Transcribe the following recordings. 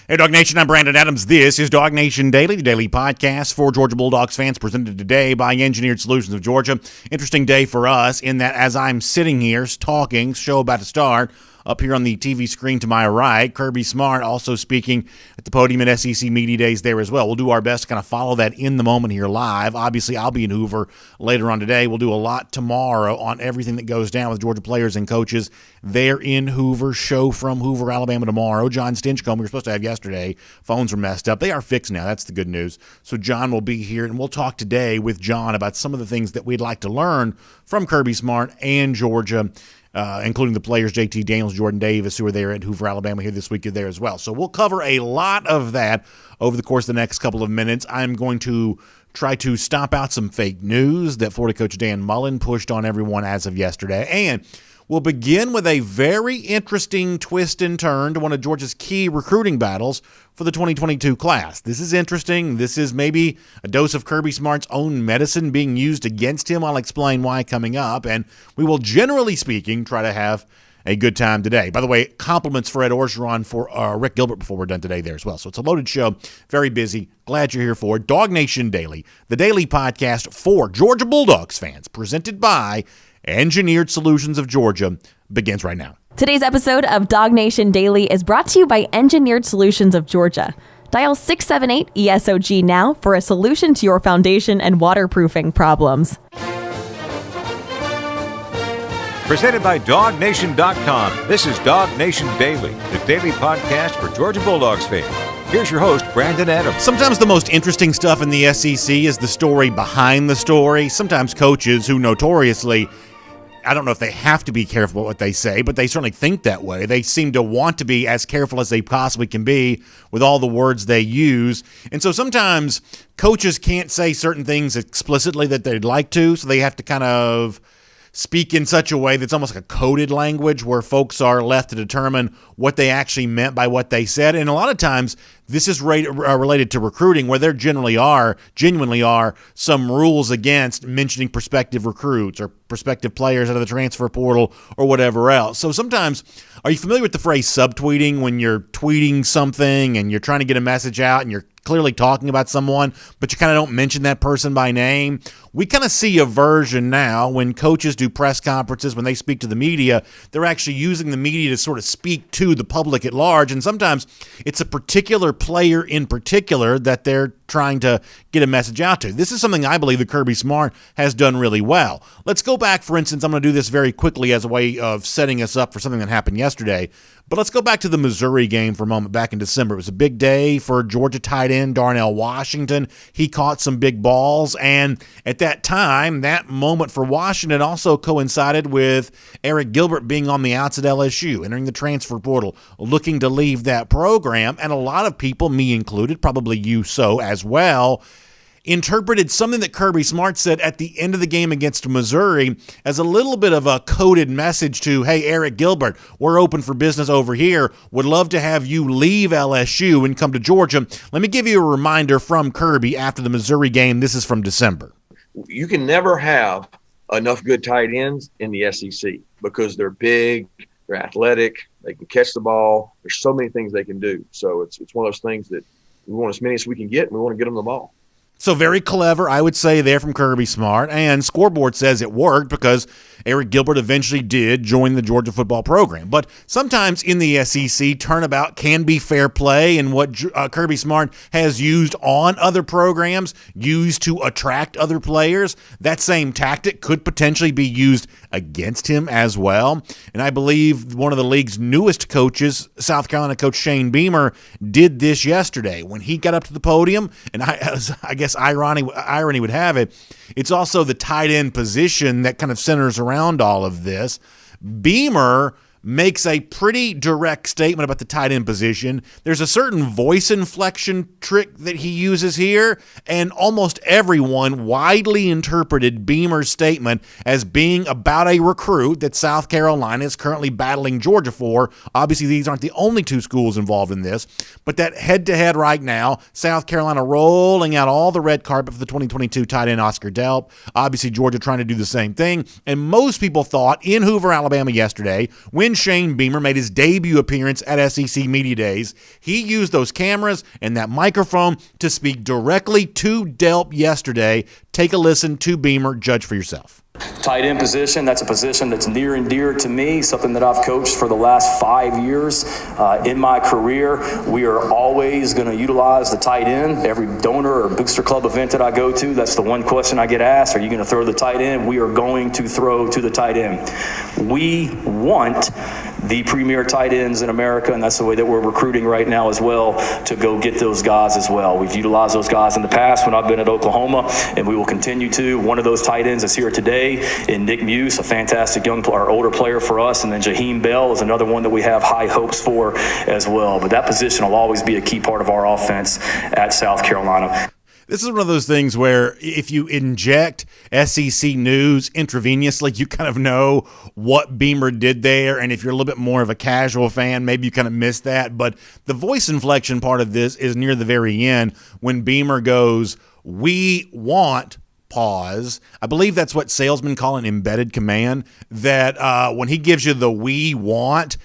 Hey, DawgNation, I'm Brandon Adams. This is DawgNation Daily, the daily podcast for Georgia Bulldogs fans, presented today by Engineered Solutions of Georgia. Interesting day for us in that as I'm sitting here talking, show about to start, up here on the TV screen to my right, Kirby Smart also speaking at the podium at SEC Media Days there as well. We'll do our best to kind of follow that in the moment here live. Obviously, I'll be in Hoover later on today. We'll do a lot tomorrow on everything that goes down with Georgia players and coaches there in Hoover. Show from Hoover, Alabama tomorrow. John Stinchcomb, we were supposed to have yesterday. Phones were messed up. They are fixed now. That's the good news. So John will be here, and we'll talk today with John about some of the things that we'd like to learn from Kirby Smart and Georgia, including the players, JT Daniels, Jordan Davis, who are there at Hoover, Alabama here this week there as well. So we'll cover a lot of that over the course of the next couple of minutes. I'm going to try to stomp out some fake news that Florida coach Dan Mullen pushed on everyone as of yesterday. And we'll begin with a very interesting twist and turn to one of Georgia's key recruiting battles for the 2022 class. This is interesting. This is maybe a dose of Kirby Smart's own medicine being used against him. I'll explain why coming up. And we will, generally speaking, try to have a good time today. By the way, compliments for Ed Orgeron for Rick Gilbert before we're done today there as well. So it's a loaded show, very busy. Glad you're here for it. DawgNation Daily, the daily podcast for Georgia Bulldogs fans, presented by Engineered Solutions of Georgia, begins right now. Today's episode of DawgNation Daily is brought to you by Engineered Solutions of Georgia. Dial 678-ESOG now for a solution to your foundation and waterproofing problems. Presented by DawgNation.com, this is DawgNation Daily, the daily podcast for Georgia Bulldogs fans. Here's your host, Brandon Adams. Sometimes the most interesting stuff in the SEC is the story behind the story. Sometimes coaches who notoriously, I don't know if they have to be careful what they say, but they certainly think that way. They seem to want to be as careful as they possibly can be with all the words they use. And so sometimes coaches can't say certain things explicitly that they'd like to, so they have to kind of speak in such a way that's almost like a coded language where folks are left to determine what they actually meant by what they said. And a lot of times this is related to recruiting, where there genuinely are some rules against mentioning prospective recruits or prospective players out of the transfer portal or whatever else. So sometimes, are you familiar with the phrase subtweeting, when you're tweeting something and you're trying to get a message out and you're clearly talking about someone, but you kind of don't mention that person by name? We kind of see a version now when coaches do press conferences, when they speak to the media, they're actually using the media to sort of speak to the public at large. And sometimes it's a particular player in particular that they're trying to get a message out to. This is something I believe that Kirby Smart has done really well. Let's go back, for instance, I'm going to do this very quickly as a way of setting us up for something that happened yesterday. But let's go back to the Missouri game for a moment back in December. It was a big day for Georgia tight end Darnell Washington. He caught some big balls, and at that time, that moment for Washington also coincided with Eric Gilbert being on the outs at LSU, entering the transfer portal, looking to leave that program. And a lot of people, me included, probably you so as well, interpreted something that Kirby Smart said at the end of the game against Missouri as a little bit of a coded message to, hey, Eric Gilbert, we're open for business over here. Would love to have you leave LSU and come to Georgia. Let me give you a reminder from Kirby after the Missouri game. This is from December. You can never have enough good tight ends in the SEC because they're big, they're athletic, they can catch the ball. There's so many things they can do. So it's one of those things that we want as many as we can get, and we want to get them the ball. So very clever, I would say, there from Kirby Smart. And Scoreboard says it worked because Eric Gilbert eventually did join the Georgia football program. But sometimes in the SEC, turnabout can be fair play, and what Kirby Smart has used on other programs, used to attract other players, that same tactic could potentially be used against him as well. And I believe one of the league's newest coaches, South Carolina coach Shane Beamer, did this yesterday when he got up to the podium. And I guess irony would have it, it's also the tight end position that kind of centers around all of this. Beamer makes a pretty direct statement about the tight end position. There's a certain voice inflection trick that he uses here, and almost everyone widely interpreted Beamer's statement as being about a recruit that South Carolina is currently battling Georgia for. Obviously, these aren't the only two schools involved in this, but that head-to-head right now, South Carolina rolling out all the red carpet for the 2022 tight end Oscar Delp. Obviously, Georgia trying to do the same thing, and most people thought in Hoover, Alabama yesterday, when Shane Beamer made his debut appearance at SEC Media Days, he used those cameras and that microphone to speak directly to Delp yesterday. Take a listen to Beamer. Judge for yourself. Tight end position, that's a position that's near and dear to me, something that I've coached for the last 5 years in my career. We are always going to utilize the tight end. Every donor or booster club event that I go to, that's the one question I get asked: are you going to throw the tight end? We are going to throw to the tight end. We want the premier tight ends in America, and that's the way that we're recruiting right now as well, to go get those guys as well. We've utilized those guys in the past when I've been at Oklahoma, and we will continue to. One of those tight ends is here today in Nick Muse, a fantastic older player for us, and then Jaheim Bell is another one that we have high hopes for as well. But that position will always be a key part of our offense at South Carolina. This is one of those things where if you inject SEC news intravenously, you kind of know what Beamer did there. And if you're a little bit more of a casual fan, maybe you kind of miss that. But the voice inflection part of this is near the very end when Beamer goes, "We want," pause. I believe that's what salesmen call an embedded command, that when he gives you the "we want,"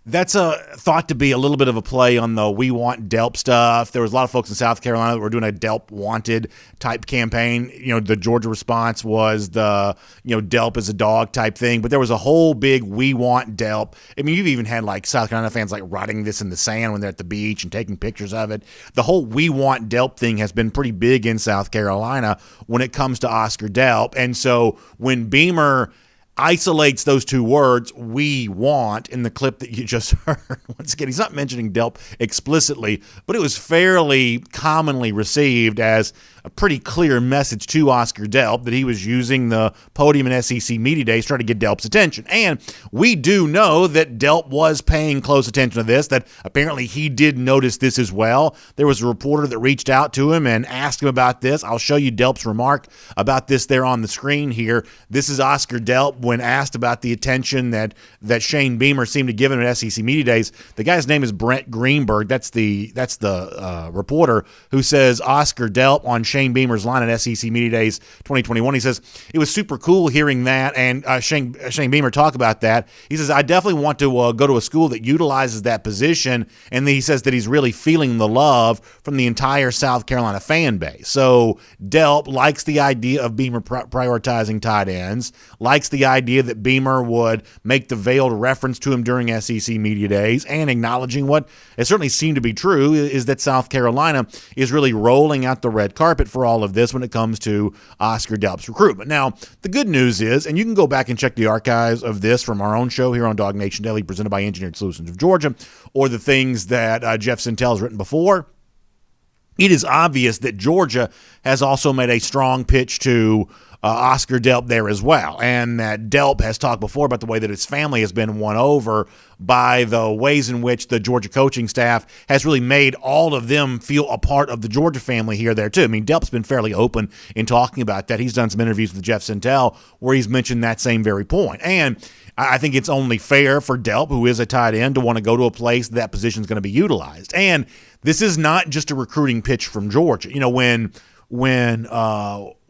that's thought to be a little bit of a play on the "we want Delp" stuff. There was a lot of folks in South Carolina that were doing a Delp wanted type campaign. The Georgia response was the, Delp is a dog type thing. But there was a whole big "we want Delp." I mean, you've even had like South Carolina fans like writing this in the sand when they're at the beach and taking pictures of it. The whole "we want Delp" thing has been pretty big in South Carolina when it comes to Oscar Delp. And so when Beamer isolates those two words, "we want," in the clip that you just heard. Once again, he's not mentioning Delp explicitly, but it was fairly commonly received as a pretty clear message to Oscar Delp that he was using the podium in SEC Media Days trying to get Delp's attention. And we do know that Delp was paying close attention to this, that apparently he did notice this as well. There was a reporter that reached out to him and asked him about this. I'll show you Delp's remark about this there on the screen here. This is Oscar Delp when asked about the attention that Shane Beamer seemed to give him at SEC Media Days. The guy's name is Brent Greenberg. That's the reporter who says Oscar Delp on Shane Beamer's line at SEC Media Days 2021. He says, "It was super cool hearing that," and Shane Beamer talk about that. He says, "I definitely want to go to a school that utilizes that position," and then he says that he's really feeling the love from the entire South Carolina fan base. So Delp likes the idea of Beamer prioritizing tight ends, likes the idea that Beamer would make the veiled reference to him during SEC Media Days, and acknowledging what it certainly seemed to be true is that South Carolina is really rolling out the red carpet for all of this when it comes to Oscar Delp's recruitment. Now, the good news is, and you can go back and check the archives of this from our own show here on DawgNation Daily, presented by Engineered Solutions of Georgia, or the things that Jeff Sintel has written before. It is obvious that Georgia has also made a strong pitch to Oscar Delp there as well, and that Delp has talked before about the way that his family has been won over by the ways in which the Georgia coaching staff has really made all of them feel a part of the Georgia family here there too. I mean, Delp's been fairly open in talking about that. He's done some interviews with Jeff Sintel where he's mentioned that same very point. And I think it's only fair for Delp, who is a tight end, to want to go to a place that position is going to be utilized. And this is not just a recruiting pitch from Georgia.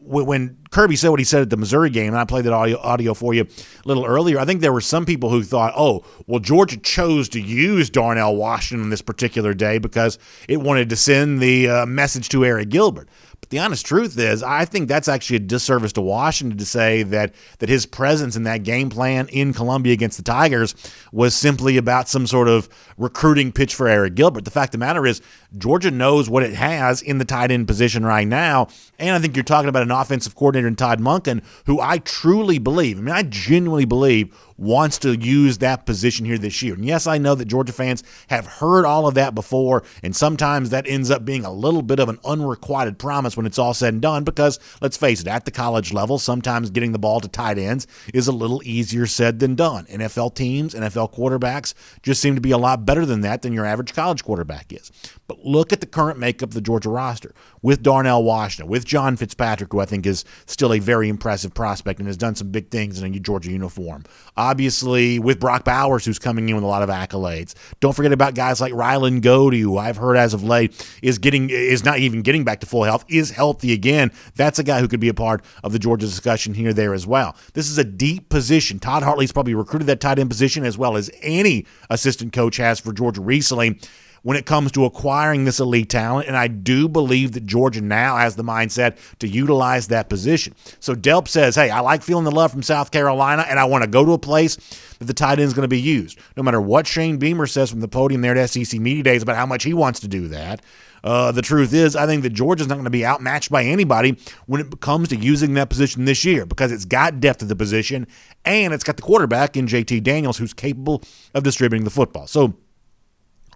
When Kirby said what he said at the Missouri game, and I played that audio for you a little earlier, I think there were some people who thought, oh, well, Georgia chose to use Darnell Washington on this particular day because it wanted to send the message to Eric Gilbert. But the honest truth is, I think that's actually a disservice to Washington to say that his presence in that game plan in Columbia against the Tigers was simply about some sort of recruiting pitch for Eric Gilbert. The fact of the matter is, Georgia knows what it has in the tight end position right now, and I think you're talking about an offensive coordinator in Todd Monken, who I truly believe, I genuinely believe, wants to use that position here this year. And yes, I know that Georgia fans have heard all of that before, and sometimes that ends up being a little bit of an unrequited promise when it's all said and done, because let's face it, at the college level, sometimes getting the ball to tight ends is a little easier said than done. NFL teams, NFL quarterbacks just seem to be a lot better than that than your average college quarterback is. But look at the current makeup of the Georgia roster. with Darnell Washington, with John Fitzpatrick, who I think is still a very impressive prospect and has done some big things in a Georgia uniform. Obviously, with Brock Bowers, who's coming in with a lot of accolades. Don't forget about guys like Rylan Godey, who I've heard as of late is not even getting back to full health, is healthy again. That's a guy who could be a part of the Georgia discussion here, there as well. This is a deep position. Todd Hartley's probably recruited that tight end position as well as any assistant coach has for Georgia recently when it comes to acquiring this elite talent, and I do believe that Georgia now has the mindset to utilize that position. So Delp says, hey, I like feeling the love from South Carolina, and I want to go to a place that the tight end is going to be used. No matter what Shane Beamer says from the podium there at SEC Media Days about how much he wants to do that, the truth is I think that Georgia's not going to be outmatched by anybody when it comes to using that position this year because it's got depth at the position, and it's got the quarterback in JT Daniels who's capable of distributing the football. So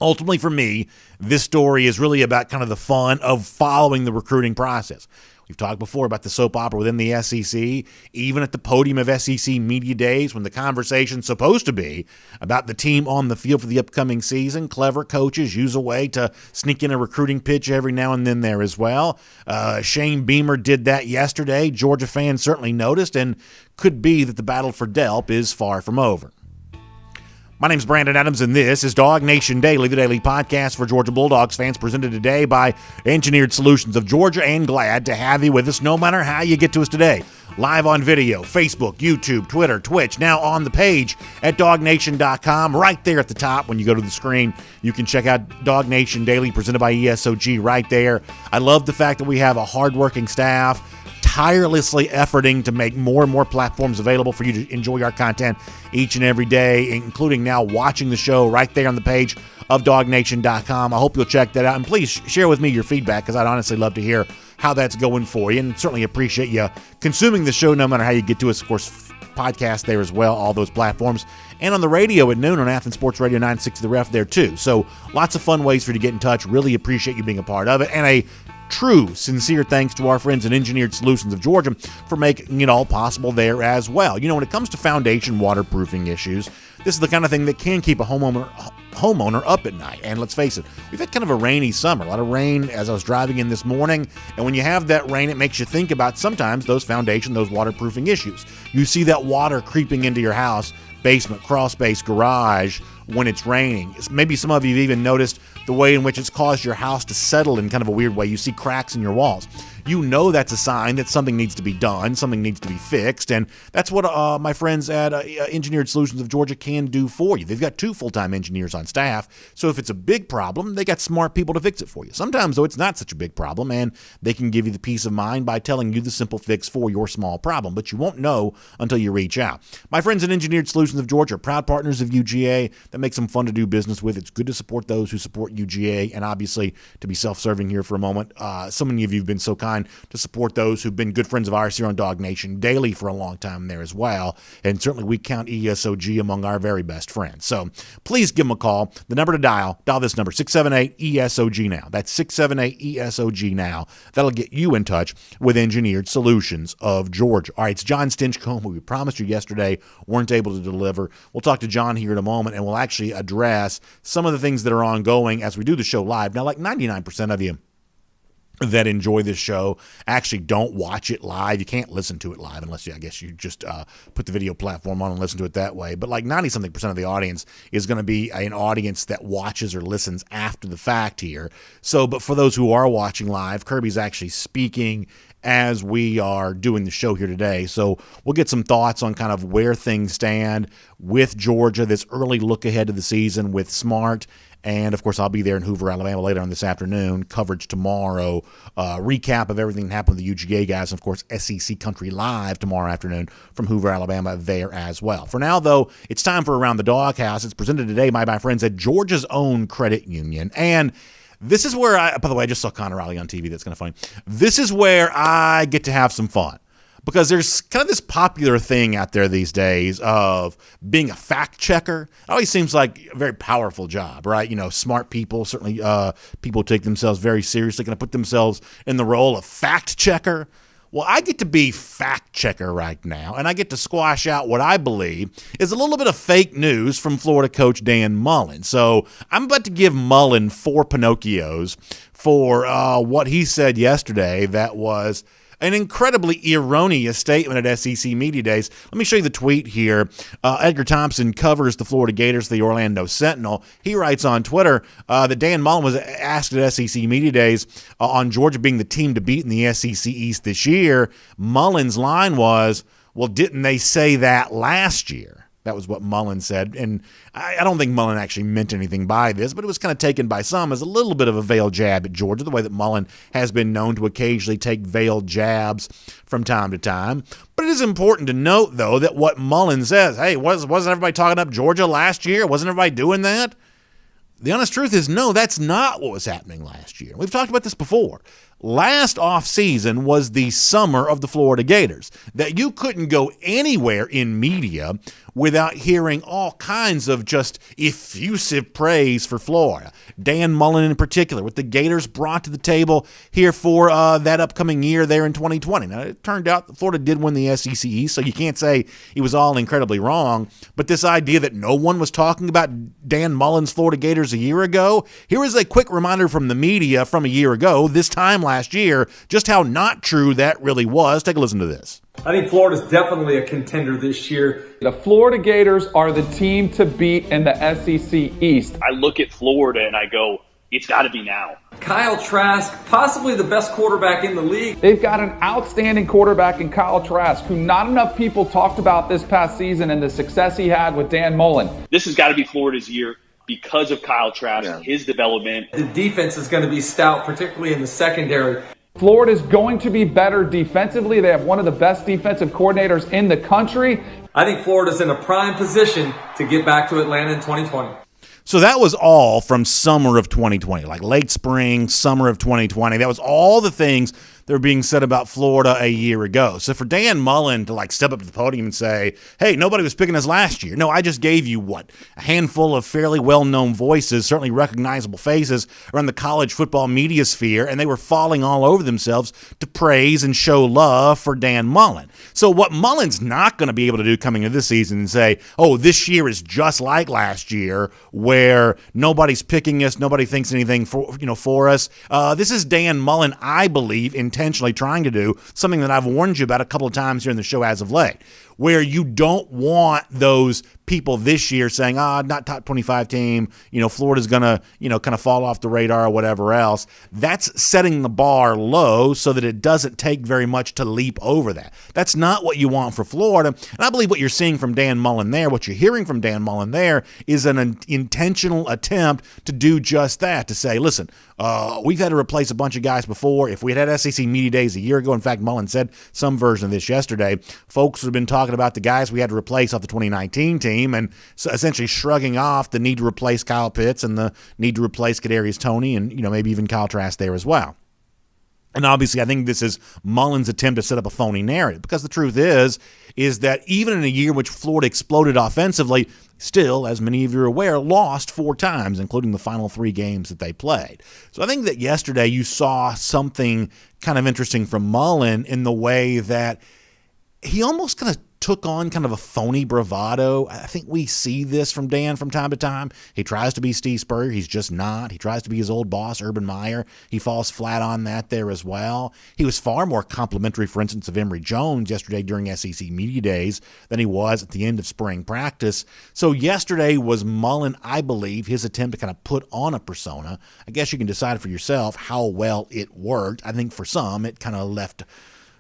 ultimately, for me, this story is really about kind of the fun of following the recruiting process. We've talked before about the soap opera within the SEC, even at the podium of SEC Media Days when the conversation's supposed to be about the team on the field for the upcoming season. Clever coaches use a way to sneak in a recruiting pitch every now and then there as well. Shane Beamer did that yesterday. Georgia fans certainly noticed, and could be that the battle for Delp is far from over. My name's Brandon Adams, and this is DawgNation Daily, the daily podcast for Georgia Bulldogs fans, presented today by Engineered Solutions of Georgia, and glad to have you with us no matter how you get to us today. Live on video, Facebook, YouTube, Twitter, Twitch, now on the page at DawgNation.com. Right there at the top when you go to the screen, you can check out DawgNation Daily, presented by ESOG right there. I love the fact that we have a hardworking staff tirelessly efforting to make more and more platforms available for you to enjoy our content each and every day, including now watching the show right there on the page of DawgNation.com. I hope you'll check that out, and please share with me your feedback because I'd honestly love to hear how that's going for you, and certainly appreciate you consuming the show no matter how you get to us. Of course, podcast there as well, all those platforms, and on the radio at noon on Athens Sports Radio 960 The Ref there too. So lots of fun ways for you to get in touch. Really appreciate you being a part of it, and a true, sincere thanks to our friends at Engineered Solutions of Georgia for making it all possible there as well. You know, when it comes to foundation waterproofing issues, this is the kind of thing that can keep a homeowner up at night. And let's face it, we've had kind of a rainy summer, a lot of rain as I was driving in this morning. And when you have that rain, it makes you think about sometimes those waterproofing issues. You see that water creeping into your house, basement, crawl space, garage when it's raining. Maybe some of you have even noticed the way in which it's caused your house to settle in kind of a weird way. You see cracks in your walls. You know that's a sign that something needs to be done, something needs to be fixed, and that's what my friends at Engineered Solutions of Georgia can do for you. They've got 2 full-time engineers on staff, so if it's a big problem, they got smart people to fix it for you. Sometimes, though, it's not such a big problem, and they can give you the peace of mind by telling you the simple fix for your small problem, but you won't know until you reach out. My friends at Engineered Solutions of Georgia are proud partners of UGA. That makes them fun to do business with. It's good to support those who support UGA, and obviously, to be self-serving here for a moment, so many of you have been so kind to support those who've been good friends of ours here on DawgNation Daily for a long time there as well. And certainly we count ESOG among our very best friends. So please give them a call. The number to dial this number, 678-ESOG now. That's 678-ESOG now. That'll get you in touch with Engineered Solutions of Georgia. All right, it's John Stinchcomb, who we promised you yesterday, weren't able to deliver. We'll talk to John here in a moment, and we'll actually address some of the things that are ongoing as we do the show live. Now, like 99% of you that enjoy this show actually don't watch it live. You can't listen to it live unless I guess you just put the video platform on and listen to it that way. But like 90-something% of the audience is going to be an audience that watches or listens after the fact here. So, but for those who are watching live, Kirby's actually speaking as we are doing the show here today. So we'll get some thoughts on kind of where things stand with Georgia, this early look ahead to the season with Smart. And, of course, I'll be there in Hoover, Alabama later on this afternoon. Coverage tomorrow. Recap of everything that happened with the UGA guys. And, of course, SEC Country Live tomorrow afternoon from Hoover, Alabama there as well. For now, though, it's time for Around the Doghouse. It's presented today by my friends at Georgia's own credit union. And this is where by the way, I just saw Connor Riley on TV. That's kind of funny. This is where I get to have some fun. Because there's kind of this popular thing out there these days of being a fact checker. It always seems like a very powerful job, right? You know, smart people, certainly people take themselves very seriously, going to put themselves in the role of fact checker. Well, I get to be fact checker right now, and I get to squash out what I believe is a little bit of fake news from Florida coach Dan Mullen. So I'm about to give Mullen 4 Pinocchios for what he said yesterday that was an incredibly erroneous statement at SEC Media Days. Let me show you the tweet here. Edgar Thompson covers the Florida Gators, the Orlando Sentinel. He writes on Twitter that Dan Mullen was asked at SEC Media Days on Georgia being the team to beat in the SEC East this year. Mullen's line was, well, didn't they say that last year? That was what Mullen said, and I don't think Mullen actually meant anything by this, but it was kind of taken by some as a little bit of a veiled jab at Georgia, the way that Mullen has been known to occasionally take veiled jabs from time to time. But it is important to note, though, that what Mullen says, hey, wasn't everybody talking up Georgia last year? Wasn't everybody doing that? The honest truth is, no, that's not what was happening last year. We've talked about this before. Last offseason was the summer of the Florida Gators, that you couldn't go anywhere in media without hearing all kinds of just effusive praise for Florida. Dan Mullen in particular, what the Gators brought to the table here for that upcoming year there in 2020. Now, it turned out that Florida did win the SEC East, so you can't say he was all incredibly wrong. But this idea that no one was talking about Dan Mullen's Florida Gators a year ago, here is a quick reminder from the media from a year ago, this time last year, just how not true that really was. Take a listen to this. I think Florida's definitely a contender this year. The Florida Gators are the team to beat in the SEC East. I look at Florida and I go, it's got to be now. Kyle Trask, possibly the best quarterback in the league. They've got an outstanding quarterback in Kyle Trask, who not enough people talked about this past season and the success he had with Dan Mullen. This has got to be Florida's year because of Kyle Trask, his development. The defense is going to be stout, particularly in the secondary. Florida's going to be better defensively. They have one of the best defensive coordinators in the country. I think Florida's in a prime position to get back to Atlanta in 2020. So that was all from summer of 2020, like late spring, summer of 2020. That was all the things that were being said about Florida a year ago. So for Dan Mullen to step up to the podium and say, hey, nobody was picking us last year. No, I just gave you a handful of fairly well-known voices, certainly recognizable faces around the college football media sphere, and they were falling all over themselves to praise and show love for Dan Mullen. So what Mullen's not going to be able to do coming into this season and say, oh, this year is just like last year where nobody's picking us, nobody thinks anything for us. This is Dan Mullen, I believe, intentionally trying to do something that I've warned you about a couple of times here in the show as of late, where you don't want those people this year saying, not top 25 team, Florida's going to, kind of fall off the radar or whatever else. That's setting the bar low so that it doesn't take very much to leap over that. That's not what you want for Florida. And I believe what you're seeing from Dan Mullen there, what you're hearing from Dan Mullen there is an intentional attempt to do just that, to say, listen, we've had to replace a bunch of guys before. If we had SEC Media Days a year ago, in fact, Mullen said some version of this yesterday, folks would have been talking about the guys we had to replace off the 2019 team and so essentially shrugging off the need to replace Kyle Pitts and the need to replace Kadarius Toney and, maybe even Kyle Trask there as well. And obviously, I think this is Mullen's attempt to set up a phony narrative, because the truth is that even in a year in which Florida exploded offensively, still, as many of you are aware, lost 4 times, including the final 3 games that they played. So I think that yesterday you saw something kind of interesting from Mullen in the way that he almost kind of took on kind of a phony bravado. I think we see this from Dan from time to time. He tries to be Steve Spurrier. He's just not. He tries to be his old boss, Urban Meyer. He falls flat on that there as well. He was far more complimentary, for instance, of Emory Jones yesterday during SEC Media Days than he was at the end of spring practice. So yesterday was Mullen, I believe, his attempt to kind of put on a persona. I guess you can decide for yourself how well it worked. I think for some, it kind of left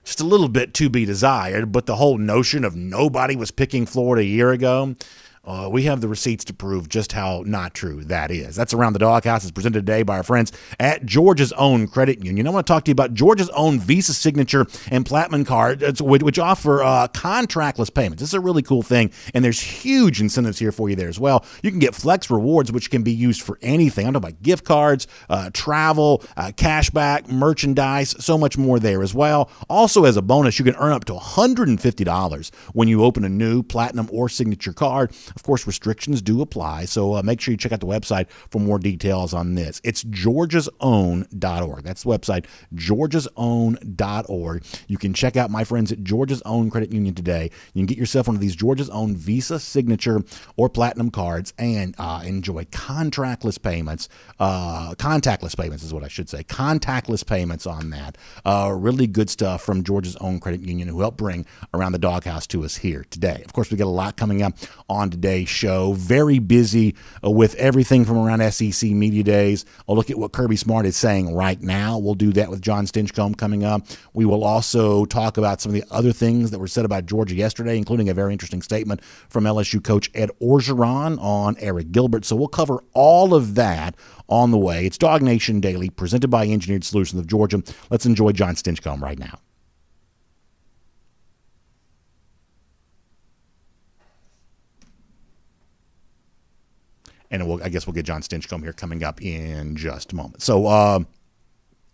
just a little bit to be desired, but the whole notion of nobody was picking Florida a year ago, we have the receipts to prove just how not true that is. That's Around the Doghouse. It's presented today by our friends at Georgia's Own Credit Union. I want to talk to you about Georgia's Own Visa Signature and Platinum Card, which offer contractless payments. This is a really cool thing, and there's huge incentives here for you there as well. You can get Flex Rewards, which can be used for anything. I'm talking about gift cards, travel, cashback, merchandise, so much more there as well. Also, as a bonus, you can earn up to $150 when you open a new Platinum or Signature card. Of course, restrictions do apply, so make sure you check out the website for more details on this. It's georgiasown.org. That's the website, georgiasown.org. You can check out my friends at Georgia's Own Credit Union today. You can get yourself one of these Georgia's Own Visa, Signature, or Platinum cards and enjoy contactless payments. Contactless payments is what I should say. Contactless payments on that. Really good stuff from Georgia's Own Credit Union, who helped bring Around the Doghouse to us here today. Of course, we got a lot coming up on today's show. Very busy with everything from around SEC Media Days. I'll look at what Kirby Smart is saying right now. We'll do that with John Stinchcomb coming up. We will also talk about some of the other things that were said about Georgia yesterday, including a very interesting statement from LSU coach Ed Orgeron on Eric Gilbert. So we'll cover all of that on the way. It's DawgNation Daily, presented by Engineered Solutions of Georgia. Let's enjoy John Stinchcomb right now. And I guess we'll get John Stinchcomb here coming up in just a moment. So I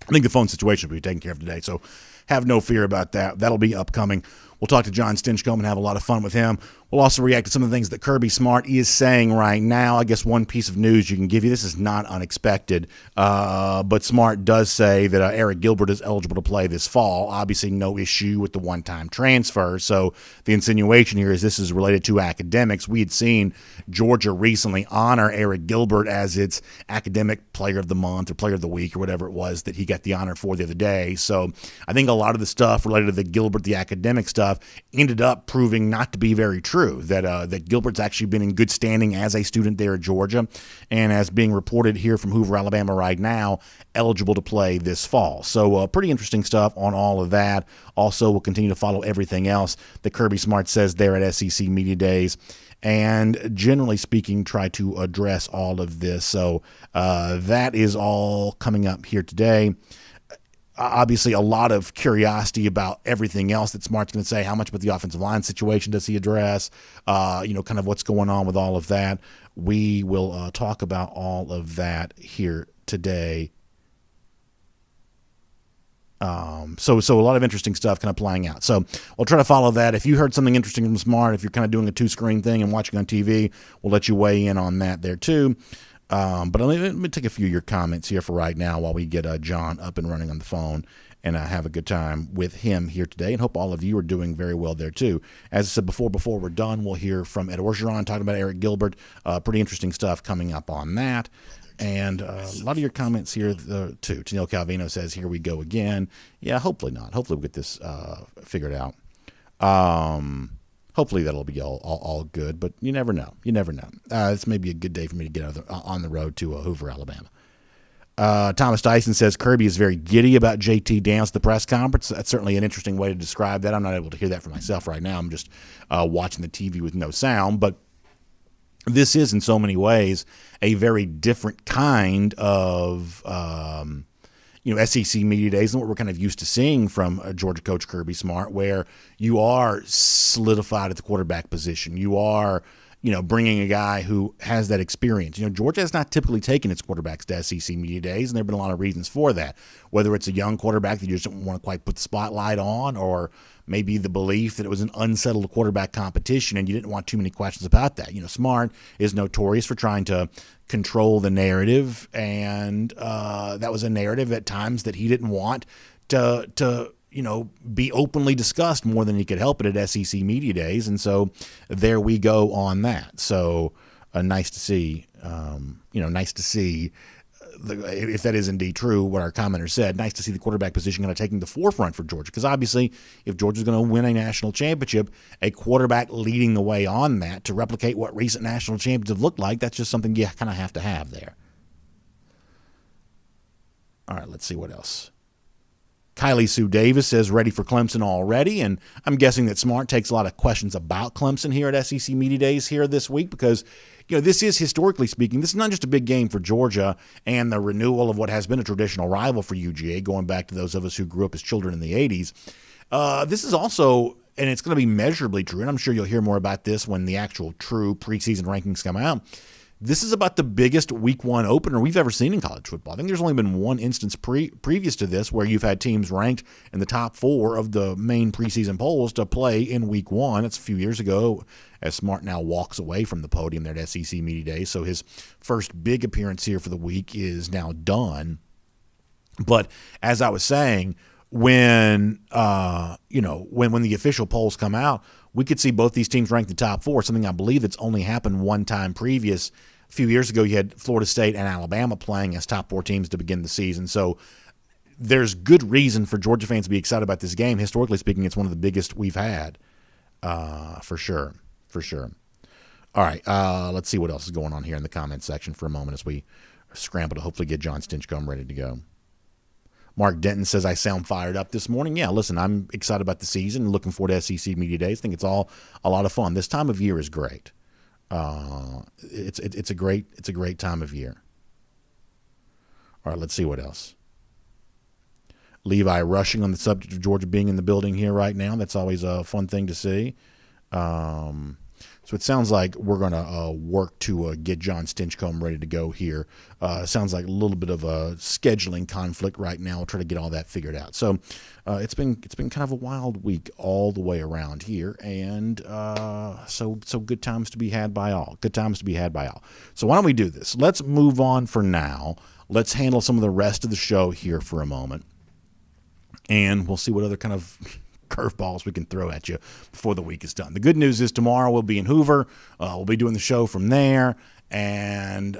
think the phone situation will be taken care of today, so have no fear about that. That'll be upcoming. We'll talk to John Stinchcomb and have a lot of fun with him. We'll also react to some of the things that Kirby Smart is saying right now. I guess one piece of news you can give you, this is not unexpected, but Smart does say that Eric Gilbert is eligible to play this fall. Obviously, no issue with the one-time transfer. So the insinuation here is this is related to academics. We had seen Georgia recently honor Eric Gilbert as its academic player of the month or player of the week or whatever it was that he got the honor for the other day. So I think a lot of the stuff related to the Gilbert, the academic stuff, ended up proving not to be very true. That Gilbert's actually been in good standing as a student there at Georgia, and as being reported here from Hoover, Alabama right now, eligible to play this fall. So pretty interesting stuff on all of that. Also, we'll continue to follow everything else that Kirby Smart says there at SEC Media Days, and generally speaking, try to address all of this. So that is all coming up here today. Obviously, a lot of curiosity about everything else that Smart's going to say. How much about the offensive line situation does he address? Kind of what's going on with all of that. We will talk about all of that here today. So a lot of interesting stuff kind of playing out. So we'll try to follow that. If you heard something interesting from Smart, if you're kind of doing a two-screen thing and watching on TV, we'll let you weigh in on that there too. But let me take a few of your comments here for right now while we get John up and running on the phone and have a good time with him here today, and hope all of you are doing very well there too. As I said before we're done, we'll hear from Ed Orgeron talking about Eric Gilbert. Pretty interesting stuff coming up on that. And a lot of your comments here too. Tennille Calvino says, here we go again. Yeah, hopefully not. Hopefully we'll get this figured out. Hopefully that'll be all good, but you never know. You never know. This may be a good day for me to get on the road to Hoover, Alabama. Thomas Dyson says Kirby is very giddy about JT Daniels at the press conference. That's certainly an interesting way to describe that. I'm not able to hear that for myself right now. I'm just watching the TV with no sound. But this is, in so many ways, a very different kind of SEC Media Days than what we're kind of used to seeing from Georgia coach Kirby Smart, where you are solidified at the quarterback position. You are, bringing a guy who has that experience. Georgia has not typically taken its quarterbacks to SEC Media Days, and there have been a lot of reasons for that. Whether it's a young quarterback that you just don't want to quite put the spotlight on, or maybe the belief that it was an unsettled quarterback competition and you didn't want too many questions about that. Smart is notorious for trying to control the narrative, and that was a narrative at times that he didn't want to be openly discussed more than he could help it at SEC Media Days. And so there we go on that. So nice to see, if that is indeed true, what our commenter said, nice to see the quarterback position kind of taking the forefront for Georgia. Because obviously, if Georgia's going to win a national championship, a quarterback leading the way on that to replicate what recent national champions have looked like, that's just something you kind of have to have there. All right, let's see what else. Kylie Sue Davis says, ready for Clemson already. And I'm guessing that Smart takes a lot of questions about Clemson here at SEC Media Days here this week because, this is, historically speaking, this is not just a big game for Georgia and the renewal of what has been a traditional rival for UGA, going back to those of us who grew up as children in the 80s. This is also, and it's going to be measurably true, and I'm sure you'll hear more about this when the actual true preseason rankings come out. This is about the biggest week one opener we've ever seen in college football. I think there's only been one instance previous to this where you've had teams ranked in the top 4 of the main preseason polls to play in week one. It's a few years ago as Smart now walks away from the podium there at SEC Media Days. So his first big appearance here for the week is now done. But as I was saying, when when the official polls come out, we could see both these teams ranked in the top 4, something I believe that's only happened one time previous. A few years ago, you had Florida State and Alabama playing as top 4 teams to begin the season. So there's good reason for Georgia fans to be excited about this game. Historically speaking, it's one of the biggest we've had, for sure. All right, let's see what else is going on here in the comment section for a moment as we scramble to hopefully get John Stinchcomb ready to go. Mark Denton says, I sound fired up this morning. Yeah, listen, I'm excited about the season and looking forward to SEC Media Days. I think it's all a lot of fun. This time of year is great. It's a great time of year. All right, let's see what else. Levi rushing on the subject of Georgia being in the building here right now. That's always a fun thing to see. So it sounds like we're going to work to get John Stinchcomb ready to go here. Sounds like a little bit of a scheduling conflict right now. We'll try to get all that figured out. So it's been kind of a wild week all the way around here, and so good times to be had by all. Good times to be had by all. So why don't we do this? Let's move on for now. Let's handle some of the rest of the show here for a moment, and we'll see what other kind of curveballs we can throw at you before the week is done. The good news is tomorrow we'll be in Hoover. We'll be doing the show from there, and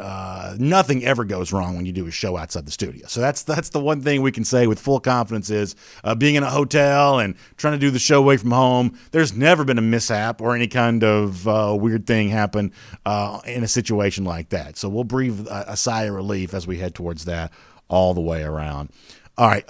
nothing ever goes wrong when you do a show outside the studio. So that's the one thing we can say with full confidence is being in a hotel and trying to do the show away from home, there's never been a mishap or any kind of weird thing happen in a situation like that. So we'll breathe a sigh of relief as we head towards that all the way around. All right,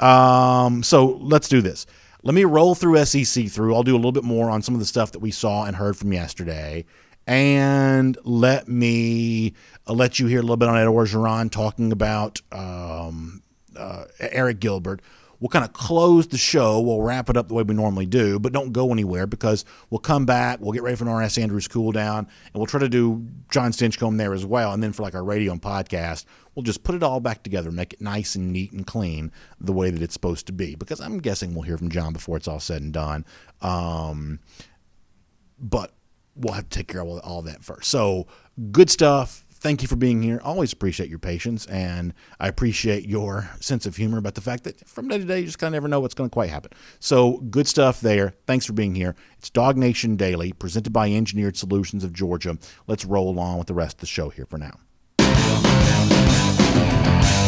so let's do this. Let me roll through SEC through. I'll do a little bit more on some of the stuff that we saw and heard from yesterday. And let me let you hear a little bit on Ed Orgeron talking about Eric Gilbert. We'll kind of close the show. We'll wrap it up the way we normally do, but don't go anywhere because we'll come back. We'll get ready for an R.S. Andrews cool down, and we'll try to do John Stinchcomb there as well. And then for like our radio and podcast, we'll just put it all back together, make it nice and neat and clean the way that it's supposed to be, because I'm guessing we'll hear from John before it's all said and done. But we'll have to take care of all that first. So good stuff. Thank you for being here. Always appreciate your patience, and I appreciate your sense of humor about the fact that from day to day, you just kind of never know what's going to quite happen. So good stuff there. Thanks for being here. It's DawgNation Daily, presented by Engineered Solutions of Georgia. Let's roll along with the rest of the show here for now.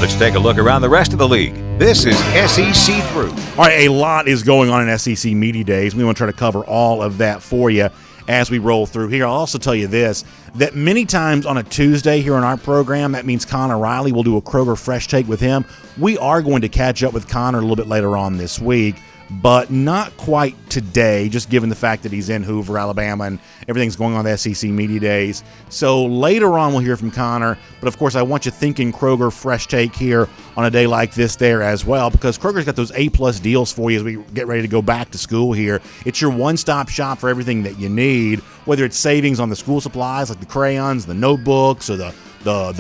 Let's take a look around the rest of the league. This is SEC Through. All right, a lot is going on in SEC Media Days. We want to try to cover all of that for you as we roll through here. I'll also tell you this, that many times on a Tuesday here on our program, that means Connor Riley will do a Kroger Fresh Take with him. We are going to catch up with Connor a little bit later on this week, but not quite today, just given the fact that he's in Hoover, Alabama, and everything's going on the SEC Media Days. So later on we'll hear from Connor, but of course I want you thinking Kroger Fresh Take here on a day like this there as well, because Kroger's got those A-plus deals for you as we get ready to go back to school here. It's your one-stop shop for everything that you need, whether it's savings on the school supplies like the crayons, the notebooks, or the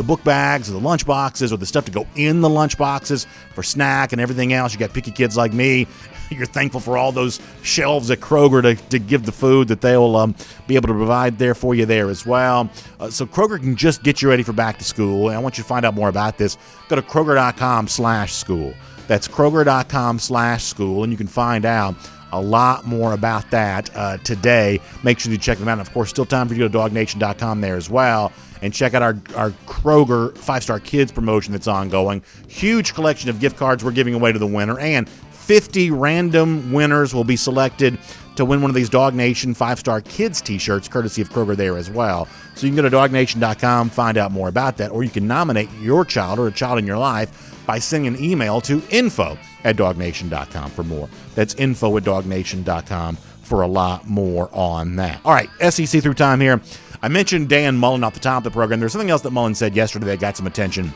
book bags or the lunch boxes or the stuff to go in the lunch boxes for snack and everything else. You got picky kids like me. You're thankful for all those shelves at Kroger to give the food that they'll be able to provide there for you there as well. So Kroger can just get you ready for back to school. And I want you to find out more about this. Go to Kroger.com/school. That's Kroger.com/school. And you can find out a lot more about that today. Make sure you check them out. And of course, still time for you to go to DawgNation.com there as well. And check out our Kroger 5-Star Kids promotion that's ongoing. Huge collection of gift cards we're giving away to the winner. And 50 random winners will be selected to win one of these DawgNation 5-Star Kids t-shirts, courtesy of Kroger there as well. So you can go to DawgNation.com, find out more about that. Or you can nominate your child or a child in your life by sending an email to info@DawgNation.com for more. That's info@DawgNation.com for a lot more on that. All right, SEC through time here. I mentioned Dan Mullen off the top of the program. There's something else that Mullen said yesterday that got some attention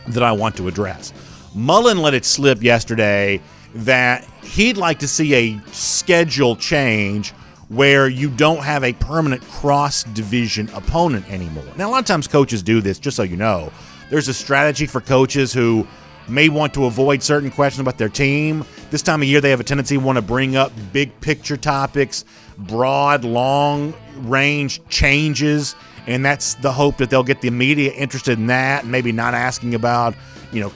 that I want to address. Mullen let it slip yesterday that he'd like to see a schedule change where you don't have a permanent cross-division opponent anymore. Now, a lot of times coaches do this, just so you know. There's a strategy for coaches who may want to avoid certain questions about their team. This time of year, they have a tendency to want to bring up big picture topics, broad, long-range changes, and that's the hope that they'll get the media interested in that and maybe not asking about,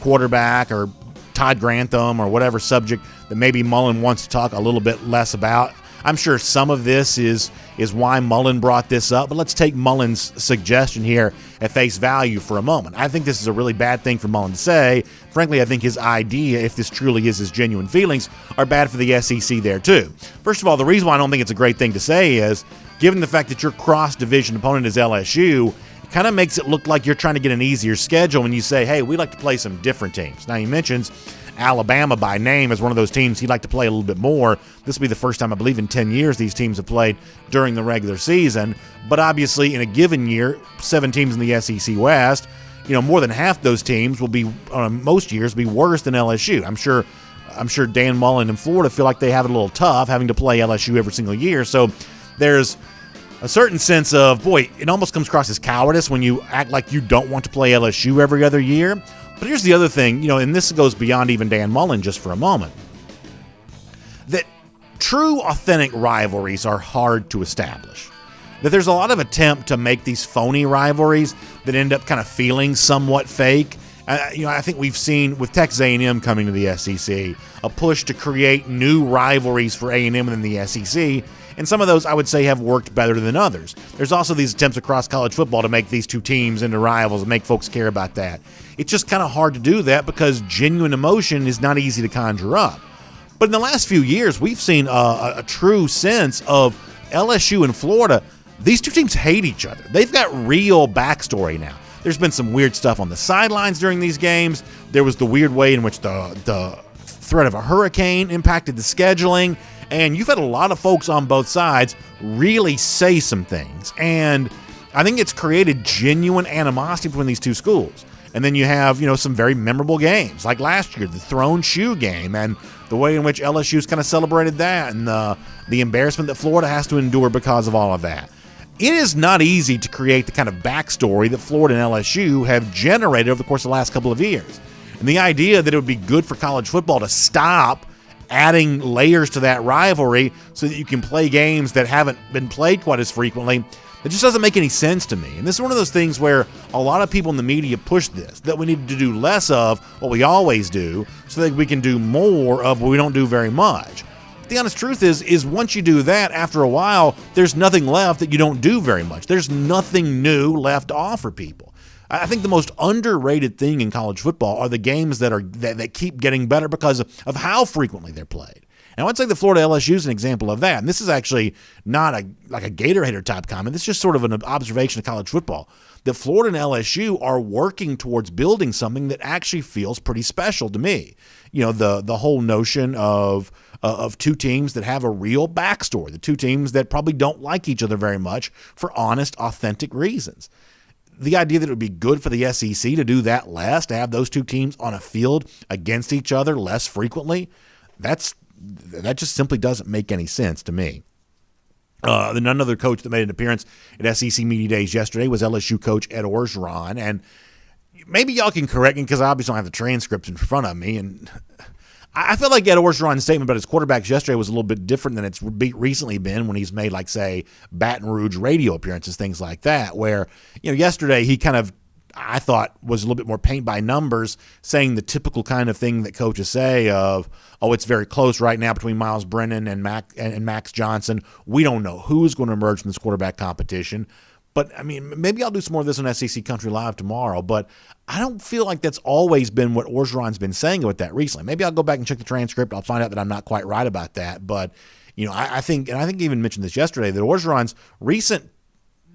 quarterback or Todd Grantham or whatever subject that maybe Mullen wants to talk a little bit less about. I'm sure some of this is why Mullen brought this up, but let's take Mullen's suggestion here at face value for a moment. I think this is a really bad thing for Mullen to say. Frankly, I think his idea, if this truly is his genuine feelings, are bad for the SEC there too. First of all, the reason why I don't think it's a great thing to say is, given the fact that your cross-division opponent is LSU, it kind of makes it look like you're trying to get an easier schedule when you say, hey, we'd like to play some different teams. Now, he mentions Alabama by name as one of those teams he'd like to play a little bit more. This will be the first time, I believe, in 10 years these teams have played during the regular season. But obviously, in a given year, 7 teams in the SEC West, more than half those teams will be, most years, be worse than LSU. I'm sure Dan Mullen in Florida feel like they have it a little tough having to play LSU every single year. So there's a certain sense of, boy, it almost comes across as cowardice when you act like you don't want to play LSU every other year. But here's the other thing, and this goes beyond even Dan Mullen just for a moment, that true, authentic rivalries are hard to establish. That there's a lot of attempt to make these phony rivalries that end up kind of feeling somewhat fake. I think we've seen with Texas A&M coming to the SEC, a push to create new rivalries for A&M within the SEC, and some of those I would say have worked better than others. There's also these attempts across college football to make these two teams into rivals and make folks care about that. It's just kind of hard to do that because genuine emotion is not easy to conjure up. But in the last few years, we've seen a true sense of LSU and Florida. These two teams hate each other. They've got real backstory now. There's been some weird stuff on the sidelines during these games. There was the weird way in which the threat of a hurricane impacted the scheduling. And you've had a lot of folks on both sides really say some things. And I think it's created genuine animosity between these two schools. And then you have, some very memorable games, like last year, the thrown shoe game, and the way in which LSU's kind of celebrated that, and the embarrassment that Florida has to endure because of all of that. It is not easy to create the kind of backstory that Florida and LSU have generated over the course of the last couple of years. And the idea that it would be good for college football to stop adding layers to that rivalry so that you can play games that haven't been played quite as frequently, it just doesn't make any sense to me. And this is one of those things where a lot of people in the media push this, that we need to do less of what we always do so that we can do more of what we don't do very much. The honest truth is once you do that, after a while, there's nothing left that you don't do very much. There's nothing new left to offer people. I think the most underrated thing in college football are the games that keep getting better because of how frequently they're played. And I would say the Florida LSU is an example of that. And this is actually not like a Gator hater type comment. This is just sort of an observation of college football. That Florida and LSU are working towards building something that actually feels pretty special to me. The whole notion of two teams that have a real backstory, the two teams that probably don't like each other very much for honest, authentic reasons. The idea that it would be good for the SEC to do that less, to have those two teams on a field against each other less frequently, that just simply doesn't make any sense to me. Another coach that made an appearance at SEC Media Days yesterday was LSU coach Ed Orgeron, and maybe y'all can correct me because I obviously don't have the transcripts in front of me, and I feel like Ed Orgeron's statement about his quarterbacks yesterday was a little bit different than it's recently been when he's made, like, say, Baton Rouge radio appearances, things like that, where, yesterday he kind of, I thought, was a little bit more paint by numbers, saying the typical kind of thing that coaches say of, it's very close right now between Miles Brennan and Max Johnson. We don't know who's going to emerge from this quarterback competition. But, maybe I'll do some more of this on SEC Country Live tomorrow, but I don't feel like that's always been what Orgeron's been saying about that recently. Maybe I'll go back and check the transcript. I'll find out that I'm not quite right about that. But, I think he even mentioned this yesterday, that Orgeron's recent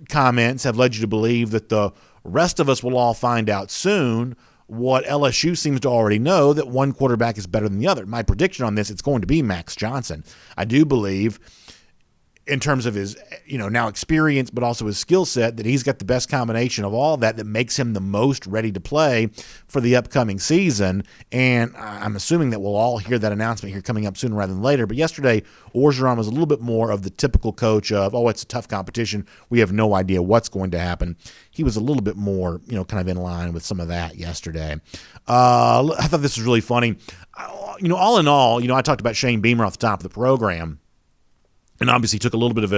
comments have led you to believe that the rest of us will all find out soon what LSU seems to already know, that one quarterback is better than the other. My prediction on this, it's going to be Max Johnson. I do believe in terms of his, now experience, but also his skill set, that he's got the best combination of all that makes him the most ready to play for the upcoming season. And I'm assuming that we'll all hear that announcement here coming up sooner rather than later. But yesterday, Orgeron was a little bit more of the typical coach of, it's a tough competition. We have no idea what's going to happen. He was a little bit more, kind of in line with some of that yesterday. I thought this was really funny. All in all, I talked about Shane Beamer off the top of the program, and obviously took a little bit of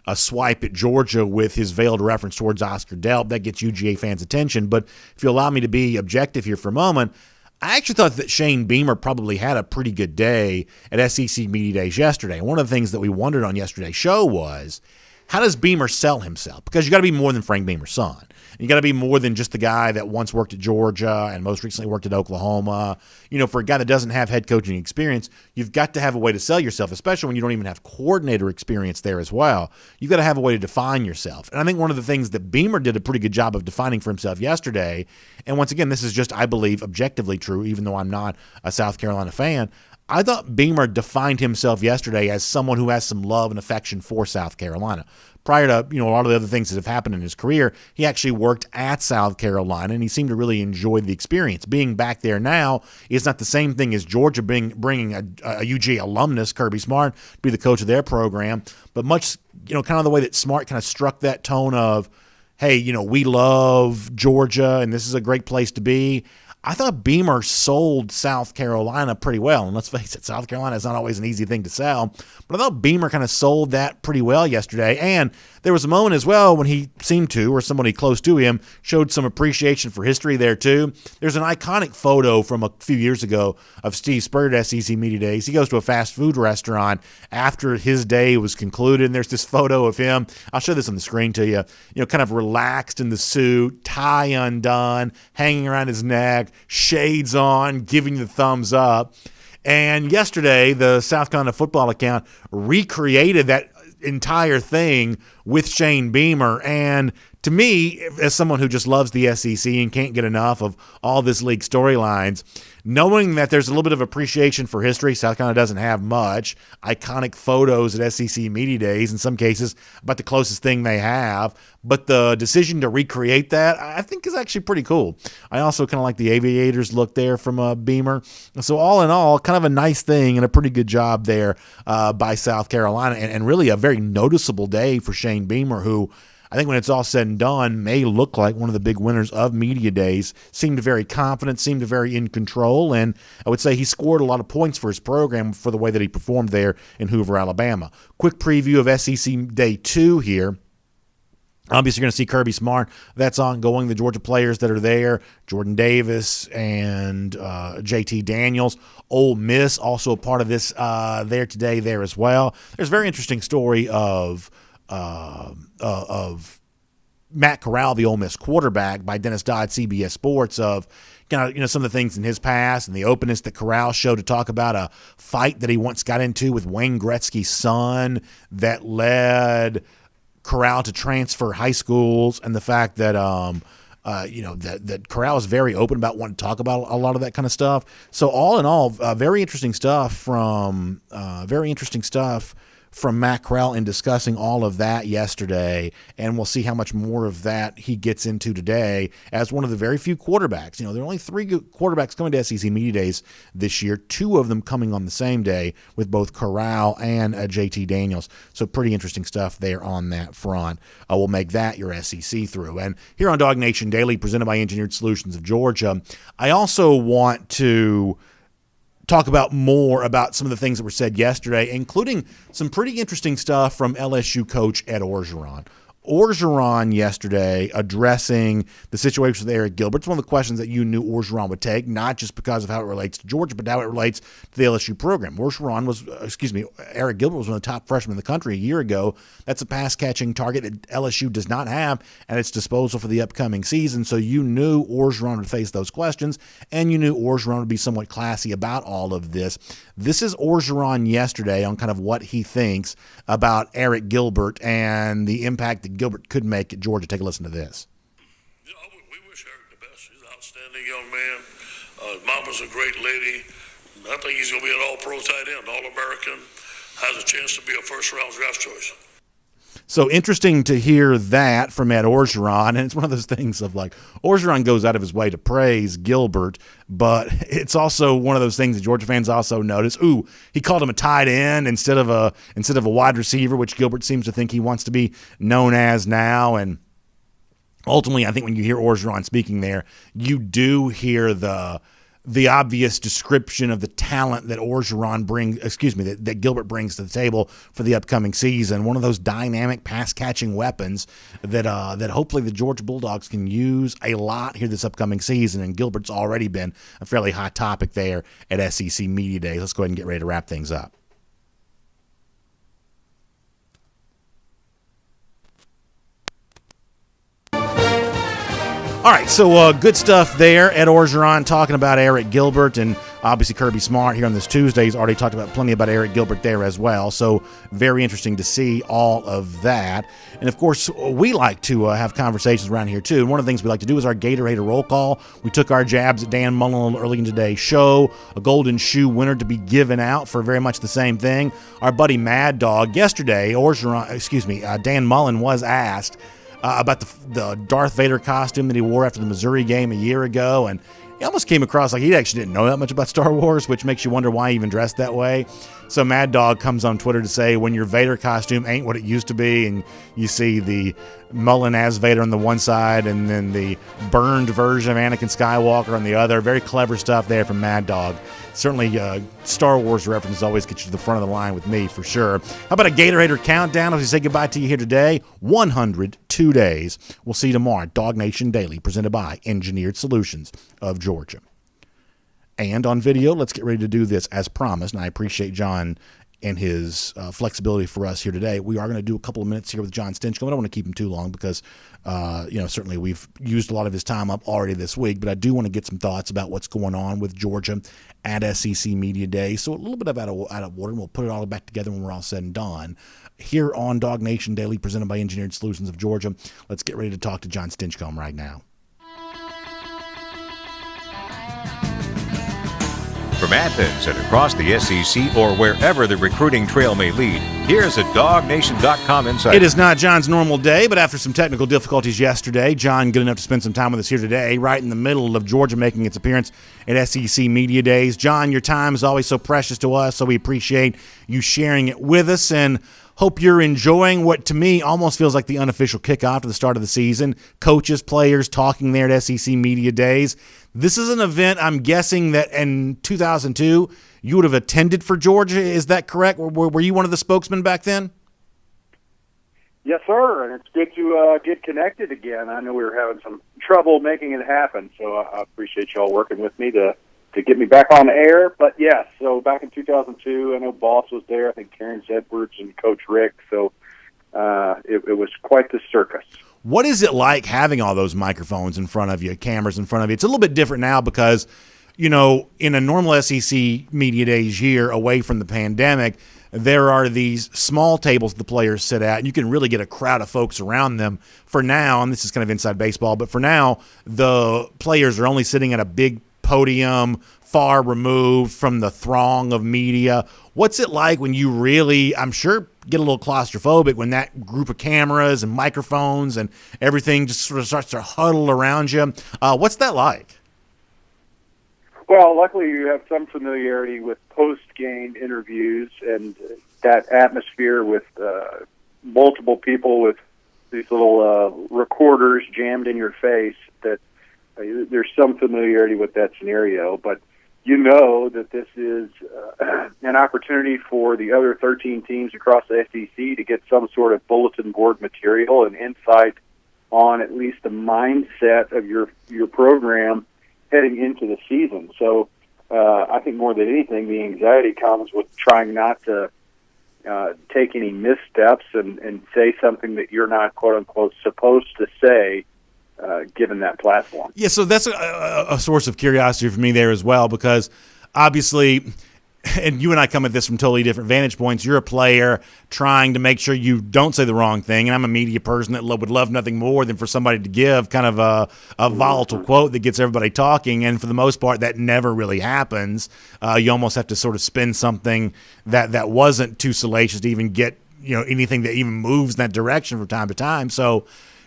a swipe at Georgia with his veiled reference towards Oscar Delp. That gets UGA fans' attention. But if you allow me to be objective here for a moment, I actually thought that Shane Beamer probably had a pretty good day at SEC Media Days yesterday. And one of the things that we wondered on yesterday's show was, how does Beamer sell himself? Because you got to be more than Frank Beamer's son. You got to be more than just the guy that once worked at Georgia and most recently worked at Oklahoma. For a guy that doesn't have head coaching experience, you've got to have a way to sell yourself, especially when you don't even have coordinator experience there as well. You've got to have a way to define yourself. And I think one of the things that Beamer did a pretty good job of defining for himself yesterday, and once again, this is just, I believe, objectively true, even though I'm not a South Carolina fan, I thought Beamer defined himself yesterday as someone who has some love and affection for South Carolina. Prior to, a lot of the other things that have happened in his career, he actually worked at South Carolina, and he seemed to really enjoy the experience. Being back there now is not the same thing as Georgia bringing a UGA alumnus, Kirby Smart, to be the coach of their program, but much, kind of the way that Smart kind of struck that tone of, hey, we love Georgia, and this is a great place to be. I thought Beamer sold South Carolina pretty well. And let's face it, South Carolina is not always an easy thing to sell. But I thought Beamer kind of sold that pretty well yesterday. And there was a moment as well when he seemed to, or somebody close to him, showed some appreciation for history there too. There's an iconic photo from a few years ago of Steve Spurrier at SEC Media Days. He goes to a fast food restaurant after his day was concluded. And there's this photo of him. I'll show this on the screen to you. Kind of relaxed in the suit, tie undone, hanging around his neck, shades on, giving the thumbs up. And yesterday, the South Carolina football account recreated that entire thing with Shane Beamer. And to me, as someone who just loves the SEC and can't get enough of all this league storylines, knowing that there's a little bit of appreciation for history, South Carolina doesn't have much, iconic photos at SEC Media Days, in some cases, about the closest thing they have, but the decision to recreate that, I think, is actually pretty cool. I also kind of like the Aviators look there from Beamer. So all in all, kind of a nice thing and a pretty good job there by South Carolina, and really a very noticeable day for Shane Beamer, who I think when it's all said and done, may look like one of the big winners of Media Days. Seemed very confident, seemed very in control, and I would say he scored a lot of points for his program for the way that he performed there in Hoover, Alabama. Quick preview of SEC Day 2 here. Obviously, you're going to see Kirby Smart. That's ongoing. The Georgia players that are there, Jordan Davis and JT Daniels. Ole Miss also a part of this there today there as well. There's a very interesting story of Matt Corral, the Ole Miss quarterback, by Dennis Dodd, CBS Sports, of kind of some of the things in his past and the openness that Corral showed to talk about a fight that he once got into with Wayne Gretzky's son that led Corral to transfer high schools, and the fact that that Corral is very open about wanting to talk about a lot of that kind of stuff. So all in all, very interesting stuff from Matt Corral in discussing all of that yesterday, and we'll see how much more of that he gets into today as one of the very few quarterbacks. There are only 3 quarterbacks coming to SEC Media Days this year, 2 of them coming on the same day with both Corral and JT Daniels. So pretty interesting stuff there on that front. We'll make that your SEC through. And here on DawgNation Daily, presented by Engineered Solutions of Georgia, I also want to talk about more about some of the things that were said yesterday, including some pretty interesting stuff from LSU coach Ed Orgeron. Orgeron yesterday addressing the situation with Eric Gilbert. It's one of the questions that you knew Orgeron would take, not just because of how it relates to Georgia, but how it relates to the LSU program. Eric Gilbert was one of the top freshmen in the country a year ago. That's a pass-catching target that LSU does not have at its disposal for the upcoming season. So you knew Orgeron would face those questions, and you knew Orgeron would be somewhat classy about all of this. This is Orgeron yesterday on kind of what he thinks about Eric Gilbert and the impact that Gilbert could make at Georgia. Take a listen to this. We wish Eric the best. He's an outstanding young man. His mama's a great lady. I think he's going to be an all-pro tight end, All-American. Has a chance to be a first-round draft choice. So interesting to hear that from Ed Orgeron, and it's one of those things of like Orgeron goes out of his way to praise Gilbert, but it's also one of those things that Georgia fans also notice. Ooh, he called him a tight end instead of a wide receiver, which Gilbert seems to think he wants to be known as now. And ultimately, I think when you hear Orgeron speaking there, you do hear the obvious description of the talent that that Gilbert brings to the table for the upcoming season. One of those dynamic pass-catching weapons that hopefully the Georgia Bulldogs can use a lot here this upcoming season. And Gilbert's already been a fairly hot topic there at SEC Media Days. Let's go ahead and get ready to wrap things up. All right, so good stuff there. Ed Orgeron talking about Eric Gilbert, and obviously Kirby Smart here on this Tuesday. He's already talked about plenty about Eric Gilbert there as well. So very interesting to see all of that. And, of course, we like to have conversations around here, too. And one of the things we like to do is our Gatorade roll call. We took our jabs at Dan Mullen early in today's show, a golden shoe winner to be given out for very much the same thing. Our buddy Mad Dog yesterday, Dan Mullen was asked about the Darth Vader costume that he wore after the Missouri game a year ago, and he almost came across like he actually didn't know that much about Star Wars, which makes you wonder why he even dressed that way. So Mad Dog comes on Twitter to say, when your Vader costume ain't what it used to be, and you see the Mullen as Vader on the one side and then the burned version of Anakin Skywalker on the other. Very clever stuff there from Mad Dog. Certainly Star Wars references always get you to the front of the line with me for sure. How about a Gatorator countdown as we say goodbye to you here today? 102 days. We'll see you tomorrow. DawgNation Daily, presented by Engineered Solutions of Georgia. And on video, let's get ready to do this as promised. And I appreciate John and his flexibility for us here today. We are going to do a couple of minutes here with John Stinchcomb. I don't want to keep him too long because, certainly we've used a lot of his time up already this week, but I do want to get some thoughts about what's going on with Georgia at SEC Media Day. So a little bit of out of order, and we'll put it all back together when we're all said and done. Here on DawgNation Daily, presented by Engineered Solutions of Georgia, let's get ready to talk to John Stinchcomb right now. From Athens and across the SEC or wherever the recruiting trail may lead, here's a DawgNation.com insight. It is not John's normal day, but after some technical difficulties yesterday, John good enough to spend some time with us here today, right in the middle of Georgia making its appearance at SEC Media Days. John, your time is always so precious to us, so we appreciate you sharing it with us, and hope you're enjoying what to me almost feels like the unofficial kickoff to the start of the season. Coaches, players talking there at SEC Media Days. This is an event I'm guessing that in 2002 you would have attended for Georgia. Is that correct? Were you one of the spokesmen back then? Yes, sir, and it's good to get connected again. I know we were having some trouble making it happen, so I appreciate y'all working with me to get me back on the air. But yes, so back in 2002, I know Boss was there, I think Terrence Edwards and Coach Rick, so it was quite the circus. What is it like having all those microphones in front of you, cameras in front of you? It's a little bit different now because, in a normal SEC Media Days year away from the pandemic, there are these small tables the players sit at, and you can really get a crowd of folks around them. For now, and this is kind of inside baseball, but for now, the players are only sitting at a big podium far removed from the throng of media. What's it like when you really, I'm sure, get a little claustrophobic when that group of cameras and microphones and everything just sort of starts to huddle around you? What's that like? Well, luckily you have some familiarity with post-game interviews and that atmosphere with multiple people with these little recorders jammed in your face, that there's some familiarity with that scenario. But you know that this is an opportunity for the other 13 teams across the SEC to get some sort of bulletin board material and insight on at least the mindset of your program heading into the season. So I think more than anything, the anxiety comes with trying not to take any missteps and say something that you're not, quote-unquote, supposed to say, given that platform. Yeah, so that's a source of curiosity for me there as well, because obviously, and you and I come at this from totally different vantage points. You're a player trying to make sure you don't say the wrong thing, and I'm a media person that would love nothing more than for somebody to give kind of a volatile quote that gets everybody talking, and for the most part, that never really happens. You almost have to sort of spin something that wasn't too salacious to even get anything that even moves in that direction from time to time. So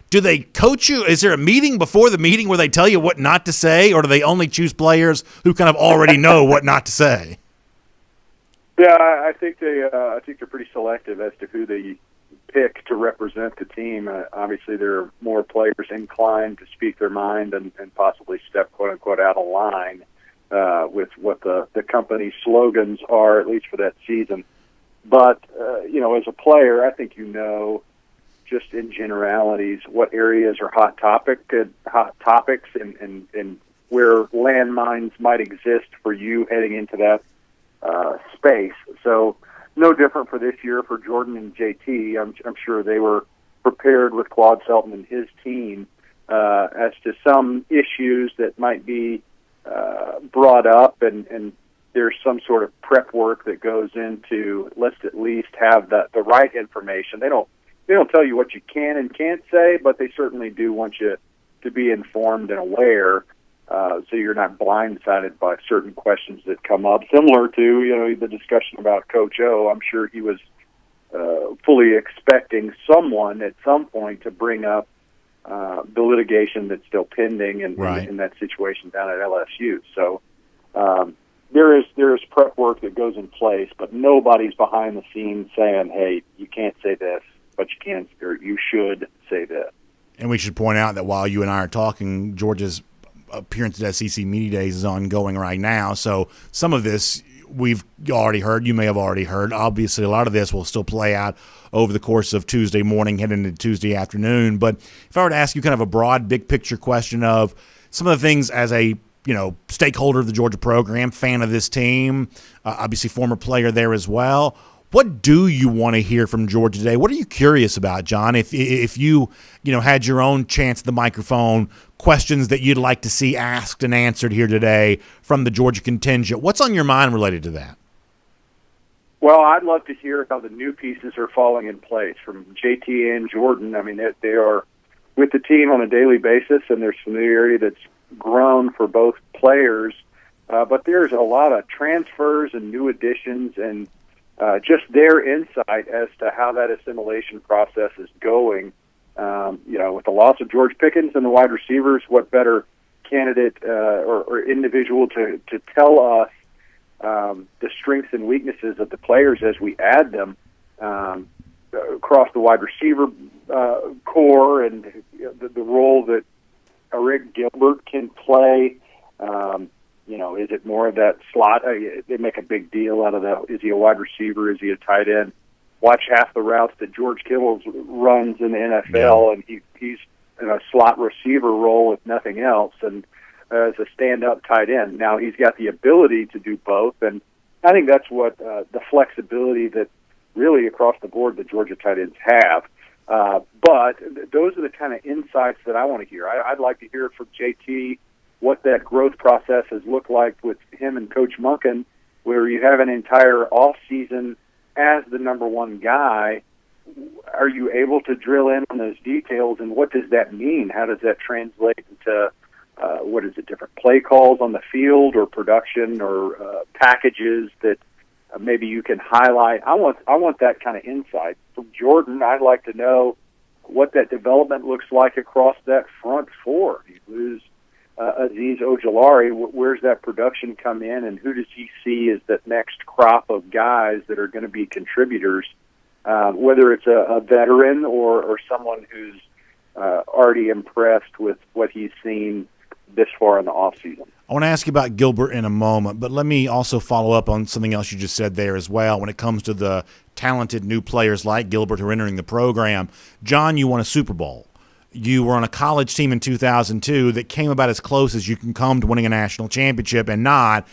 do they coach you? Is there a meeting before the meeting where they tell you what not to say, or do they only choose players who kind of already know what not to say? Yeah, I think they're pretty selective as to who they pick to represent the team. Obviously, there are more players inclined to speak their mind and possibly step quote unquote out of line with what the company slogans are, at least for that season. But as a player, I think just in generalities what areas are hot topics and where landmines might exist for you heading into that space. So no different for this year for Jordan and JT. I'm sure they were prepared with Claude Felton and his team as to some issues that might be brought up, and there's some sort of prep work that goes into let's at least have the right information. They don't tell you what you can and can't say, but they certainly do want you to be informed and aware, so you're not blindsided by certain questions that come up. Similar to the discussion about Coach O, I'm sure he was fully expecting someone at some point to bring up the litigation that's still pending in that situation down at LSU. So there is prep work that goes in place, but nobody's behind the scenes saying, "Hey, you can't say this, but you can, or you should say this." And we should point out that while you and I are talking, Georgia's appearance at SEC Media Days is ongoing right now. So some of this we've already heard. You may have already heard. Obviously, a lot of this will still play out over the course of Tuesday morning, heading into Tuesday afternoon. But if I were to ask you kind of a broad, big picture question of some of the things as a stakeholder of the Georgia program, fan of this team, obviously former player there as well, what do you want to hear from Georgia today? What are you curious about, John? If you had your own chance at the microphone, questions that you'd like to see asked and answered here today from the Georgia contingent, what's on your mind related to that? Well, I'd love to hear how the new pieces are falling in place from JT and Jordan. I mean, they are with the team on a daily basis, and there's familiarity that's grown for both players. But there's a lot of transfers and new additions and just their insight as to how that assimilation process is going. With the loss of George Pickens and the wide receivers, what better candidate or individual to tell us the strengths and weaknesses of the players as we add them across the wide receiver core, and the role that Eric Gilbert can play. Is it more of that slot? They make a big deal out of that. Is he a wide receiver? Is he a tight end? Watch half the routes that George Kittle runs in the NFL, and he's in a slot receiver role, if nothing else, and as a stand-up tight end. Now, he's got the ability to do both, and I think that's what the flexibility that really across the board the Georgia tight ends have. But those are the kind of insights that I want to hear. I'd like to hear from JT what that growth process has looked like with him and Coach Monken, where you have an entire off-season as the number one guy. Are you able to drill in on those details, and what does that mean? How does that translate into different play calls on the field or production or packages that maybe you can highlight? I want that kind of insight. From Jordan, I'd like to know what that development looks like across that front four. You lose Azeez Ojulari, where's that production come in, and who does he see as that next crop of guys that are going to be contributors, whether it's a veteran or someone who's already impressed with what he's seen this far in the offseason. I want to ask you about Gilbert in a moment, but let me also follow up on something else you just said there as well when it comes to the talented new players like Gilbert who are entering the program. John, you won a Super Bowl. You were on a college team in 2002 that came about as close as you can come to winning a national championship and not.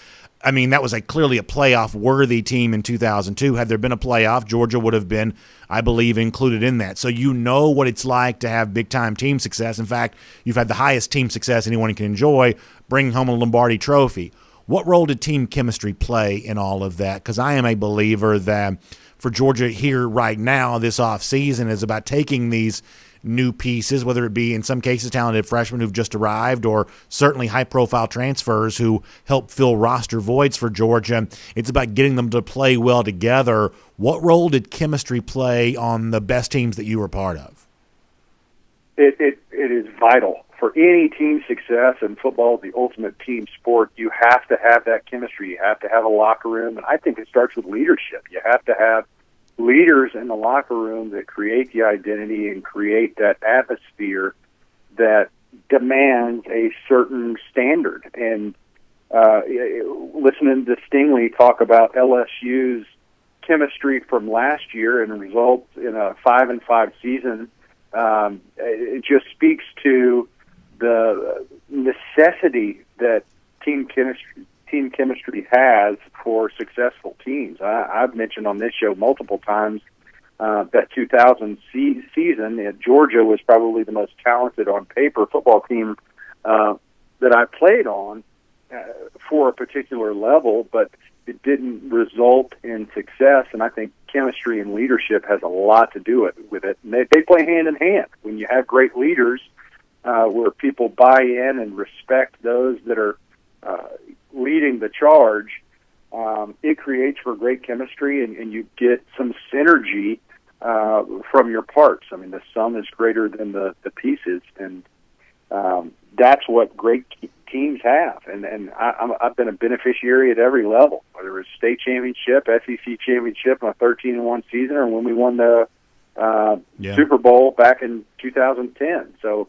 I mean, that was clearly a playoff-worthy team in 2002. Had there been a playoff, Georgia would have been, I believe, included in that. So you know what it's like to have big-time team success. In fact, you've had the highest team success anyone can enjoy, bringing home a Lombardi trophy. What role did team chemistry play in all of that? Because I am a believer that for Georgia here right now this offseason is about taking these new pieces, whether it be in some cases talented freshmen who've just arrived or certainly high-profile transfers who help fill roster voids for Georgia. It's about getting them to play well together. What role did chemistry play on the best teams that you were part of? It is vital. For any team success, and football is the ultimate team sport, you have to have that chemistry. You have to have a locker room, and I think it starts with leadership. You have to have leaders in the locker room that create the identity and create that atmosphere that demands a certain standard. And listening to Stingley talk about LSU's chemistry from last year and results in a 5-5 season, it just speaks to the necessity that team chemistry has for successful teams. I've mentioned on this show multiple times that 2000 season, Georgia was probably the most talented on paper football team that I played on for a particular level, but it didn't result in success, and I think chemistry and leadership has a lot to do with it. And they play hand in hand. When you have great leaders where people buy in and respect those that are leading the charge, it creates for great chemistry, and you get some synergy from your parts. I mean, the sum is greater than the pieces, and that's what great teams have. And I've been a beneficiary at every level, whether it's state championship, SEC championship, a 13-1 season, or when we won the Super Bowl back in 2010. So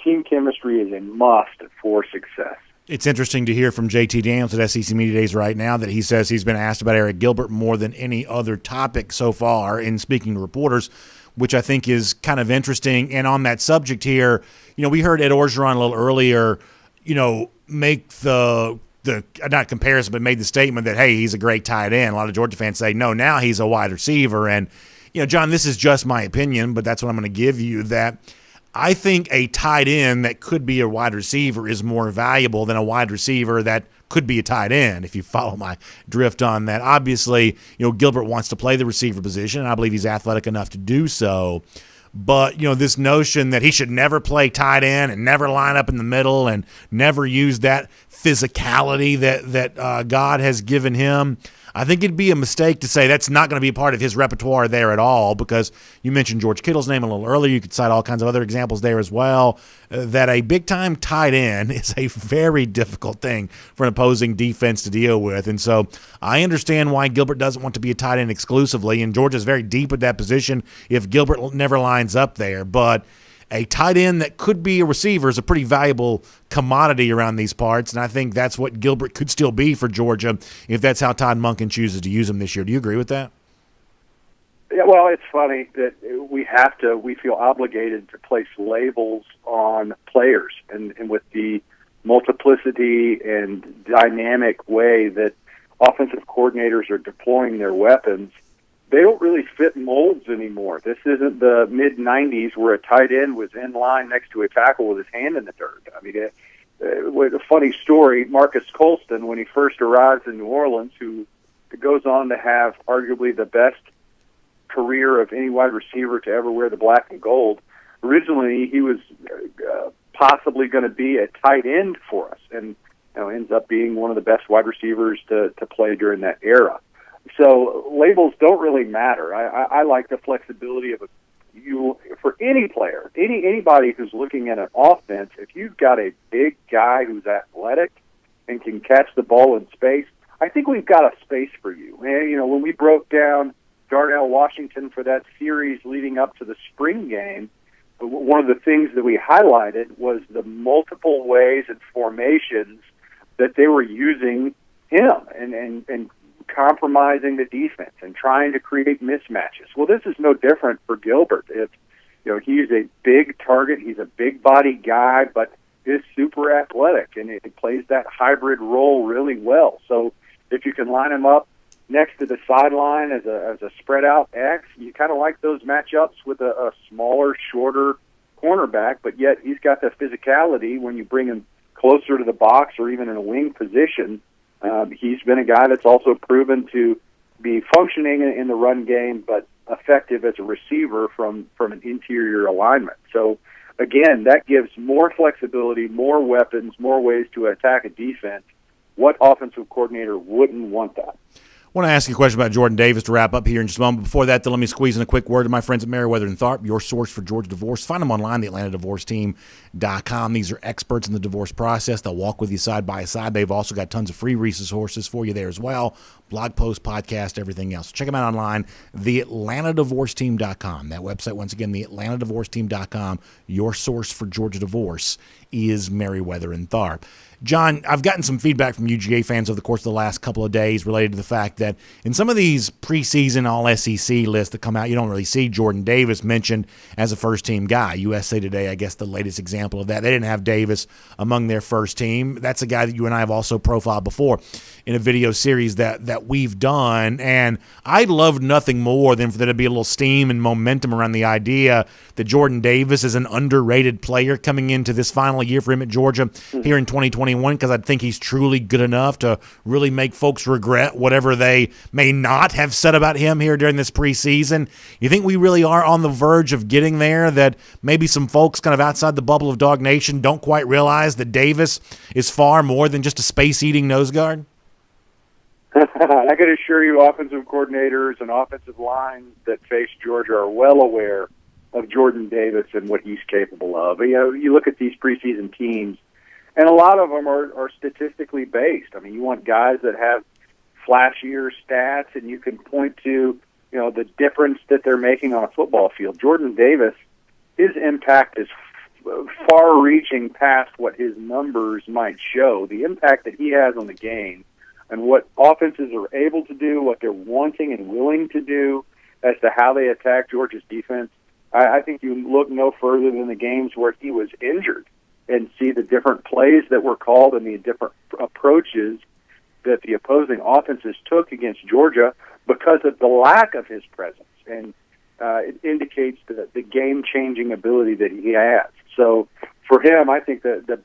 team chemistry is a must for success. It's interesting to hear from JT Daniels at SEC Media Days right now that he says he's been asked about Eric Gilbert more than any other topic so far in speaking to reporters, which I think is kind of interesting. And on that subject here, we heard Ed Orgeron a little earlier, make the not comparison, but made the statement that, hey, he's a great tight end. A lot of Georgia fans say, no, now he's a wide receiver. And, John, this is just my opinion, but that's what I'm going to give you, that I think a tight end that could be a wide receiver is more valuable than a wide receiver that could be a tight end, if you follow my drift on that. Obviously, Gilbert wants to play the receiver position, and I believe he's athletic enough to do so. But, this notion that he should never play tight end and never line up in the middle and never use that physicality that God has given him, I think it'd be a mistake to say that's not going to be a part of his repertoire there at all, because you mentioned George Kittle's name a little earlier. You could cite all kinds of other examples there as well, that a big-time tight end is a very difficult thing for an opposing defense to deal with. And so I understand why Gilbert doesn't want to be a tight end exclusively, and Georgia's very deep at that position if Gilbert never lines up there. But a tight end that could be a receiver is a pretty valuable commodity around these parts, and I think that's what Gilbert could still be for Georgia if that's how Todd Monken chooses to use him this year. Do you agree with that? Yeah, well, it's funny that we feel obligated to place labels on players, and with the multiplicity and dynamic way that offensive coordinators are deploying their weapons, they don't really fit molds anymore. This isn't the mid-'90s where a tight end was in line next to a tackle with his hand in the dirt. I mean, a funny story, Marcus Colston, when he first arrives in New Orleans, who goes on to have arguably the best career of any wide receiver to ever wear the black and gold, originally he was possibly going to be a tight end for us, and ends up being one of the best wide receivers to play during that era. So labels don't really matter. I like the flexibility of for any player, anybody who's looking at an offense. If you've got a big guy who's athletic and can catch the ball in space, I think we've got a space for you. And, when we broke down Darnell Washington for that series leading up to the spring game, one of the things that we highlighted was the multiple ways and formations that they were using him and compromising the defense and trying to create mismatches. Well, this is no different for Gilbert. If he's a big target, he's a big body guy, but is super athletic, and it plays that hybrid role really well. So if you can line him up next to the sideline as a spread out X, you kind of like those matchups with a smaller, shorter cornerback, but yet he's got the physicality when you bring him closer to the box or even in a wing position. He's been a guy that's also proven to be functioning in the run game, but effective as a receiver from an interior alignment. So, again, that gives more flexibility, more weapons, more ways to attack a defense. What offensive coordinator wouldn't want that? I want to ask you a question about Jordan Davis to wrap up here in just a moment. Before that, though, let me squeeze in a quick word to my friends at Merriweather & Tharp, your source for Georgia divorce. Find them online, theatlantadivorceteam.com. These are experts in the divorce process. They'll walk with you side by side. They've also got tons of free resources for you there as well. Blog post, podcast, everything else. Check them out online, theatlantadivorceteam.com. That website, once again, theatlantadivorceteam.com. Your source for Georgia divorce is Merriweather & Tharp. John, I've gotten some feedback from UGA fans over the course of the last couple of days related to the fact that in some of these preseason All-SEC lists that come out, you don't really see Jordan Davis mentioned as a first-team guy. USA Today, I guess, the latest example of that. They didn't have Davis among their first team. That's a guy that you and I have also profiled before in a video series that we've done, and I'd love nothing more than for there to be a little steam and momentum around the idea that Jordan Davis is an underrated player coming into this final year for him at Georgia here in 2021, because I think he's truly good enough to really make folks regret whatever they may not have said about him here during this preseason. You think we really are on the verge of getting there, that maybe some folks kind of outside the bubble of Dog Nation don't quite realize that Davis is far more than just a space-eating nose guard? I can assure you offensive coordinators and offensive lines that face Georgia are well aware of Jordan Davis and what he's capable of. You know, you look at these preseason teams, and a lot of them are statistically based. I mean, you want guys that have flashier stats, and you can point to, you know, the difference that they're making on a football field. Jordan Davis, his impact is far-reaching past what his numbers might show. The impact that he has on the game and what offenses are able to do, what they're wanting and willing to do as to how they attack Georgia's defense. I think you look no further than the games where he was injured and see the different plays that were called and the different approaches that the opposing offenses took against Georgia because of the lack of his presence. And it indicates the game-changing ability that he has. So for him, I think that the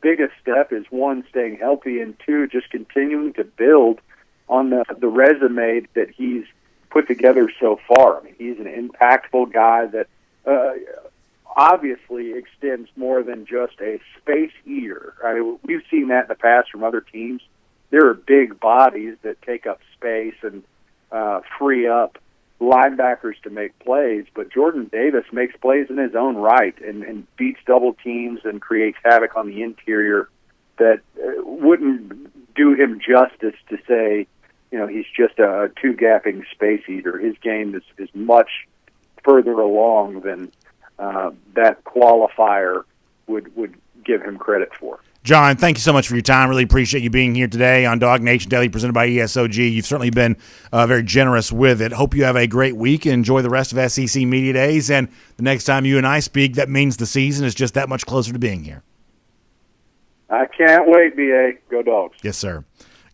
biggest step is, one, staying healthy, and two, just continuing to build on the resume that he's put together so far. I mean, he's an impactful guy that obviously extends more than just a space eater. I mean, we've seen that in the past from other teams. There are big bodies that take up space and free up linebackers to make plays, but Jordan Davis makes plays in his own right and beats double teams and creates havoc on the interior that wouldn't do him justice to say, you know, he's just a two-gapping space eater. His game is much further along than that qualifier would give him credit for. John, thank you so much for your time. Really appreciate you being here today on DawgNation Daily, presented by ESOG. You've certainly been very generous with it. Hope you have a great week and enjoy the rest of SEC Media Days. And the next time you and I speak, that means the season is just that much closer to being here. I can't wait, B.A. Go Dogs. Yes, sir.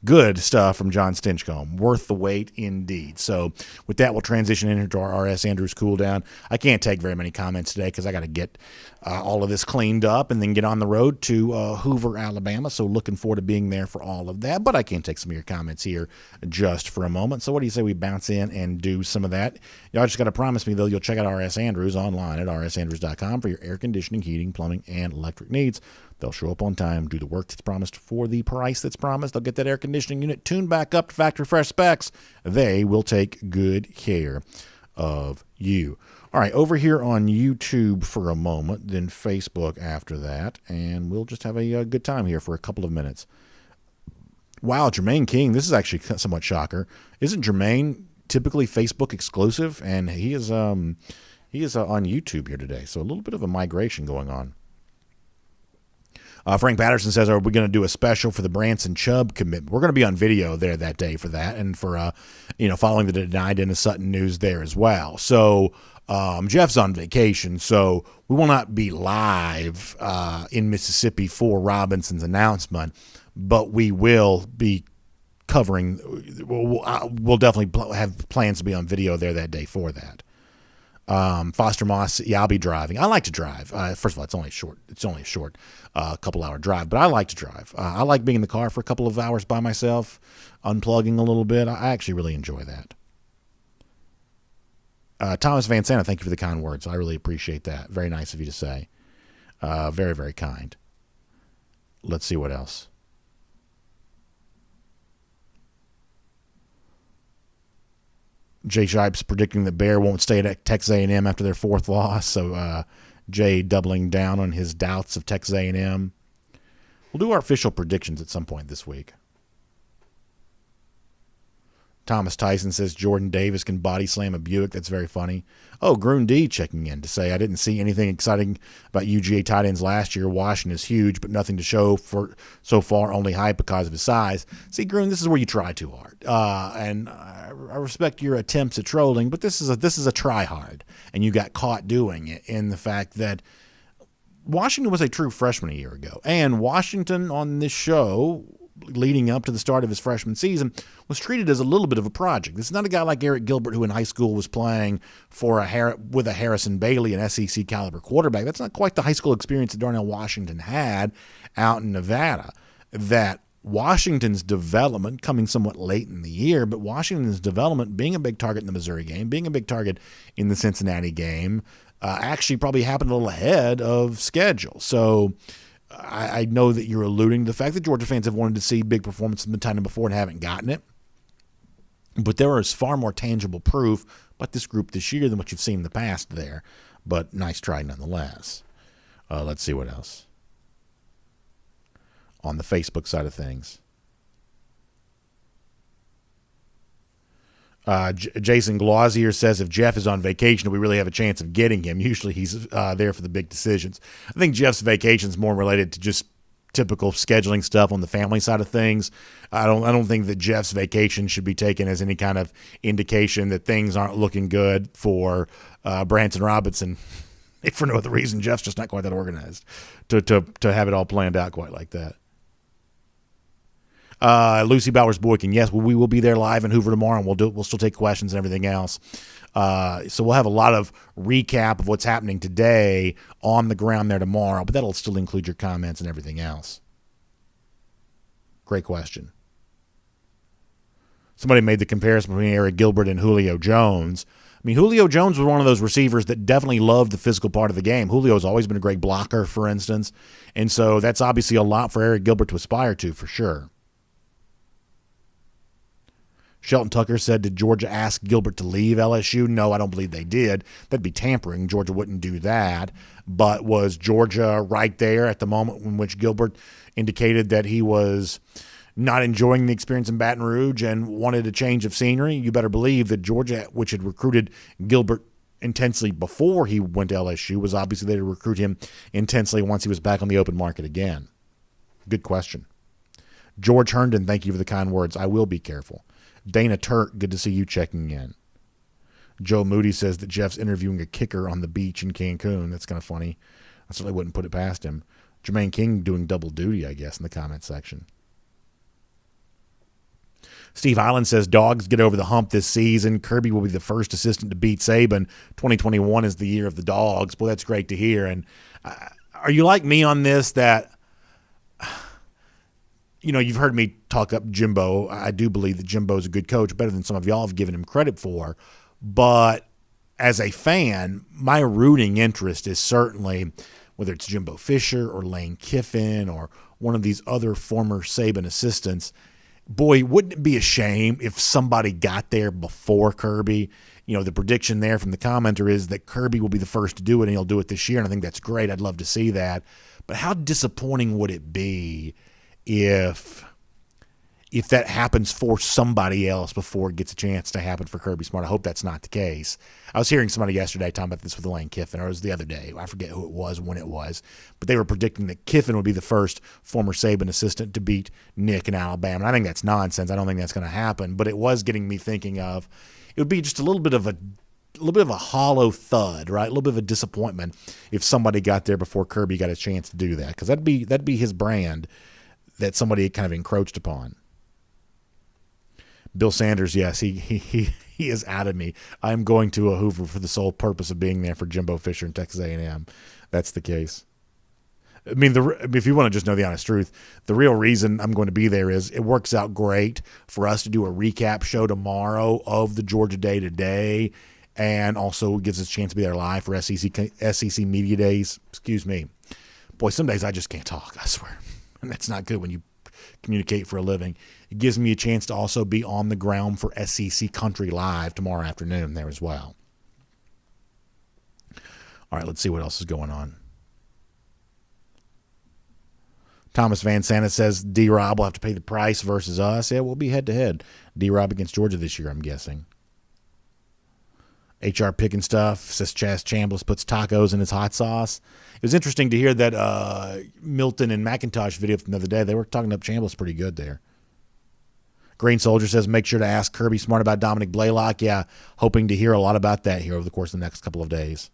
Good stuff from John Stinchcomb. Worth the wait indeed. So with that, we'll transition into our R.S. Andrews cool down. I can't take very many comments today because I got to get all of this cleaned up and then get on the road to Hoover, Alabama. So looking forward to being there for all of that. But I can take some of your comments here just for a moment. So what do you say we bounce in and do some of that? Y'all just got to promise me, though, you'll check out R.S. Andrews online at rsandrews.com for your air conditioning, heating, plumbing, and electric needs. They'll show up on time, do the work that's promised for the price that's promised. They'll get that air conditioning unit tuned back up to factory fresh specs. They will take good care of you. All right, over here on YouTube for a moment, then Facebook after that, and we'll just have a good time here for a couple of minutes. Wow, Jermaine King, this is actually somewhat shocker. Isn't Jermaine typically Facebook exclusive? And he is on YouTube here today, so a little bit of a migration going on. Frank Patterson says, are we going to do a special for the Branson Chubb commitment? We're going to be on video there that day for that, and for following the denied Dennis Sutton news there as well. So Jeff's on vacation, so we will not be live in Mississippi for Robinson's announcement, but we will be covering. We'll definitely have plans to be on video there that day for that. Foster Moss, yeah, I'll be driving. I like to drive. First of all, it's only a short couple hour drive, but I like to drive. I like being in the car for a couple of hours by myself, unplugging a little bit. I actually really enjoy that. Thomas Van Santa, thank you for the kind words. I really appreciate that. Very nice of you to say. Very, very kind. Let's see what else. Jay Shipes predicting that Bear won't stay at Texas A&M after their fourth loss. So Jay doubling down on his doubts of Texas A&M. We'll do our official predictions at some point this week. Thomas Tyson says Jordan Davis can body slam a Buick. That's very funny. Oh, Groon D checking in to say, I didn't see anything exciting about UGA tight ends last year. Washington is huge, but nothing to show for so far, only hype because of his size. See, Groon, this is where you try too hard. And I respect your attempts at trolling, but this is a try hard. And you got caught doing it in the fact that Washington was a true freshman a year ago. And Washington on this show, leading up to the start of his freshman season, was treated as a little bit of a project. This is not a guy like Eric Gilbert, who in high school was playing with a Harrison Bailey, an SEC caliber quarterback. That's not quite the high school experience that Darnell Washington had out in Nevada. That Washington's development coming somewhat late in the year, but Washington's development being a big target in the Missouri game, being a big target in the Cincinnati game, actually probably happened a little ahead of schedule. So I know that you're alluding to the fact that Georgia fans have wanted to see big performances in the time before and haven't gotten it. But there is far more tangible proof about this group this year than what you've seen in the past there. But nice try nonetheless. Let's see what else. On the Facebook side of things. Jason Glausier says if Jeff is on vacation, do we really have a chance of getting him? Usually he's there for the big decisions. I think Jeff's vacation is more related to just typical scheduling stuff on the family side of things. I don't think that Jeff's vacation should be taken as any kind of indication that things aren't looking good for Branson Robinson. If for no other reason, Jeff's just not quite that organized to have it all planned out quite like that. Lucy Bowers Boykin, yes, we will be there live in Hoover tomorrow, and we'll still take questions and everything else. So we'll have a lot of recap of what's happening today on the ground there tomorrow, but that'll still include your comments and everything else. Great question. Somebody made the comparison between Eric Gilbert and Julio Jones. I mean, Julio Jones was one of those receivers that definitely loved the physical part of the game. Julio's always been a great blocker, for instance, and so that's obviously a lot for Eric Gilbert to aspire to, for sure. Shelton Tucker said, did Georgia ask Gilbert to leave LSU? No, I don't believe they did. That'd be tampering. Georgia wouldn't do that. But was Georgia right there at the moment in which Gilbert indicated that he was not enjoying the experience in Baton Rouge and wanted a change of scenery? You better believe that Georgia, which had recruited Gilbert intensely before he went to LSU, was obviously there to recruit him intensely once he was back on the open market again. Good question. George Herndon, thank you for the kind words. I will be careful. Dana Turk, good to see you checking in. Joe Moody says that Jeff's interviewing a kicker on the beach in Cancun. That's kind of funny. I certainly wouldn't put it past him. Jermaine King doing double duty, I guess, in the comment section. Steve Island says dogs get over the hump this season. Kirby will be the first assistant to beat Saban. 2021 is the year of the dogs. Boy, that's great to hear. And are you like me on this that – you know, you've heard me talk up Jimbo. I do believe that Jimbo's a good coach, better than some of y'all have given him credit for. But as a fan, my rooting interest is certainly, whether it's Jimbo Fisher or Lane Kiffin or one of these other former Saban assistants, boy, wouldn't it be a shame if somebody got there before Kirby? You know, the prediction there from the commenter is that Kirby will be the first to do it, and he'll do it this year, and I think that's great. I'd love to see that. But how disappointing would it be if that happens for somebody else before it gets a chance to happen for Kirby Smart? I hope that's not the case. I was hearing somebody yesterday talking about this with Lane Kiffin, or it was the other day. I forget who it was, when it was. But they were predicting that Kiffin would be the first former Saban assistant to beat Nick in Alabama. And I think that's nonsense. I don't think that's going to happen. But it was getting me thinking of, it would be just a little bit of a hollow thud, right? A little bit of a disappointment if somebody got there before Kirby got a chance to do that, because that'd be his brand that somebody kind of encroached upon. Bill Sanders, yes, he He is out of me. I'm going to a Hoover for the sole purpose of being there for Jimbo Fisher and Texas A&M. That's the case. I mean, if you want to just know the honest truth, the real reason I'm going to be there is it works out great for us to do a recap show tomorrow of the Georgia Day today, and also gives us a chance to be there live for SEC Media Days. Excuse me. Boy, some days I just can't talk, I swear. And that's not good when you communicate for a living. It gives me a chance to also be on the ground for SEC Country Live tomorrow afternoon there as well. All right, let's see what else is going on. Thomas Van Santa says D-Rob will have to pay the price versus us. Yeah, we'll be head-to-head. D-Rob against Georgia this year, I'm guessing. HR picking stuff, says Chaz Chambliss puts tacos in his hot sauce. It was interesting to hear that Milton and McIntosh video from the other day. They were talking up Chambliss pretty good there. Green Soldier says make sure to ask Kirby Smart about Dominic Blaylock. Yeah, hoping to hear a lot about that here over the course of the next couple of days.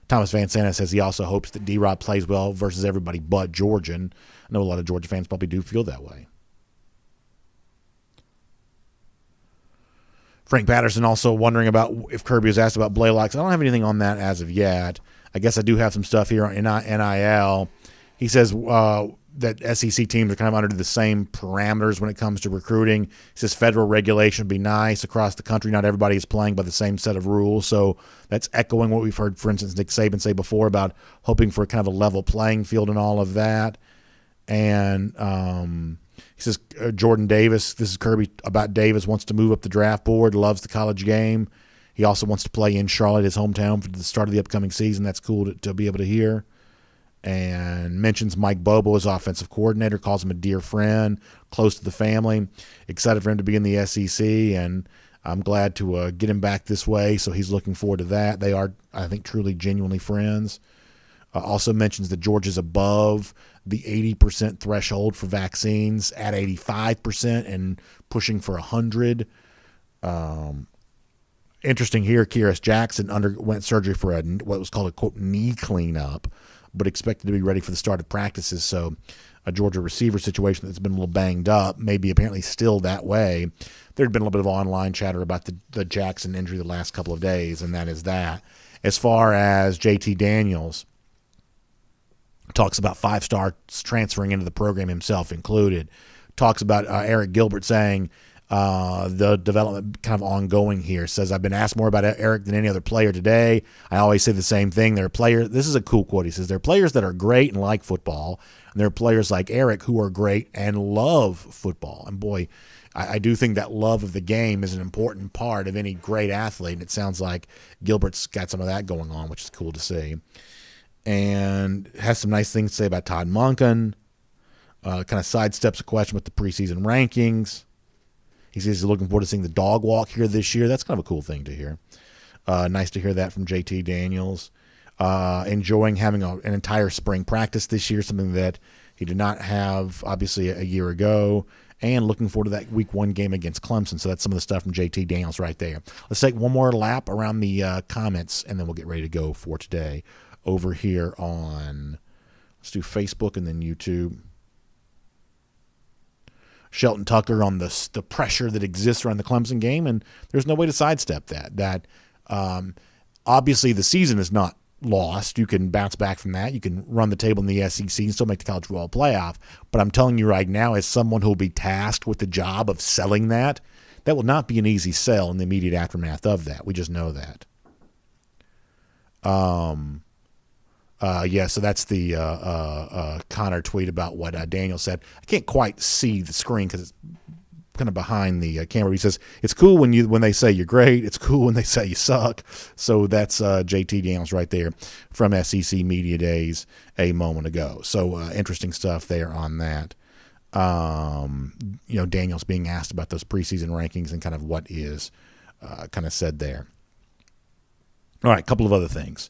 Thomas Van Santa says he also hopes that D-Rob plays well versus everybody but Georgian. I know a lot of Georgia fans probably do feel that way. Frank Patterson also wondering about if Kirby was asked about Blaylock. I don't have anything on that as of yet. I guess I do have some stuff here on NIL. He says that SEC teams are kind of under the same parameters when it comes to recruiting. He says federal regulation would be nice across the country. Not everybody is playing by the same set of rules. So that's echoing what we've heard, for instance, Nick Saban say before about hoping for kind of a level playing field and all of that. And he says Jordan Davis, this is Kirby about Davis, wants to move up the draft board, loves the college game. He also wants to play in Charlotte, his hometown, for the start of the upcoming season. That's cool to be able to hear. And mentions Mike Bobo as offensive coordinator, calls him a dear friend, close to the family. Excited for him to be in the SEC, and I'm glad to get him back this way, so he's looking forward to that. They are, I think, truly, genuinely friends. Also mentions that Georgia's above the 80% threshold for vaccines, at 85% and pushing for 100. Interesting here, Kyrus Jackson underwent surgery for what was called a, quote, knee cleanup, but expected to be ready for the start of practices. So a Georgia receiver situation that's been a little banged up, maybe apparently still that way. There had been a little bit of online chatter about the Jackson injury the last couple of days, and that is that. As far as JT Daniels, talks about 5-stars transferring into the program himself included. Talks about Eric Gilbert saying the development kind of ongoing here. Says, I've been asked more about Eric than any other player today. I always say the same thing. There are players, this is a cool quote. He says, there are players that are great and like football, and there are players like Eric who are great and love football. And boy, I do think that love of the game is an important part of any great athlete, and it sounds like Gilbert's got some of that going on, which is cool to see. And has some nice things to say about Todd Monken. Kind of sidesteps a question with the preseason rankings. He says he's looking forward to seeing the dog walk here this year. That's kind of a cool thing to hear. Nice to hear that from JT Daniels. Enjoying having an entire spring practice this year, something that he did not have, obviously, a year ago. And looking forward to that week 1 game against Clemson. So that's some of the stuff from JT Daniels right there. Let's take one more lap around the comments, and then we'll get ready to go for today. Over here on, let's do Facebook and then YouTube. Shelton Tucker on the pressure that exists around the Clemson game, and there's no way to sidestep that. Obviously the season is not lost. You can bounce back from that. You can run the table in the SEC and still make the college football playoff. But I'm telling you right now, as someone who will be tasked with the job of selling that will not be an easy sell in the immediate aftermath of that. We just know that. So that's the Connor tweet about what Daniel said. I can't quite see the screen because it's kind of behind the camera. He says, it's cool when they say you're great. It's cool when they say you suck. So that's JT Daniels right there from SEC Media Days a moment ago. So interesting stuff there on that. Daniels being asked about those preseason rankings and kind of what is kind of said there. All right, a couple of other things.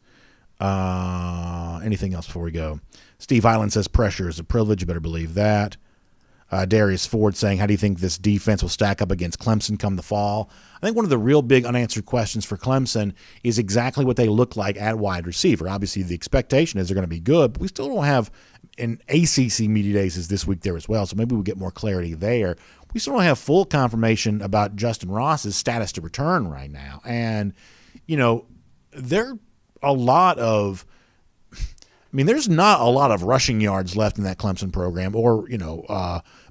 Anything else before we go? Steve Hyland says pressure is a privilege. You better believe that. Darius Ford saying, how do you think this defense will stack up against Clemson come the fall? I think one of the real big unanswered questions for Clemson is exactly what they look like at wide receiver. Obviously, the expectation is they're going to be good, but we still don't have an ACC Media Days is this week there as well, so maybe we'll get more clarity there. we still don't have full confirmation about Justin Ross's status to return right now. And, there are a lot of – there's not a lot of rushing yards left in that Clemson program or,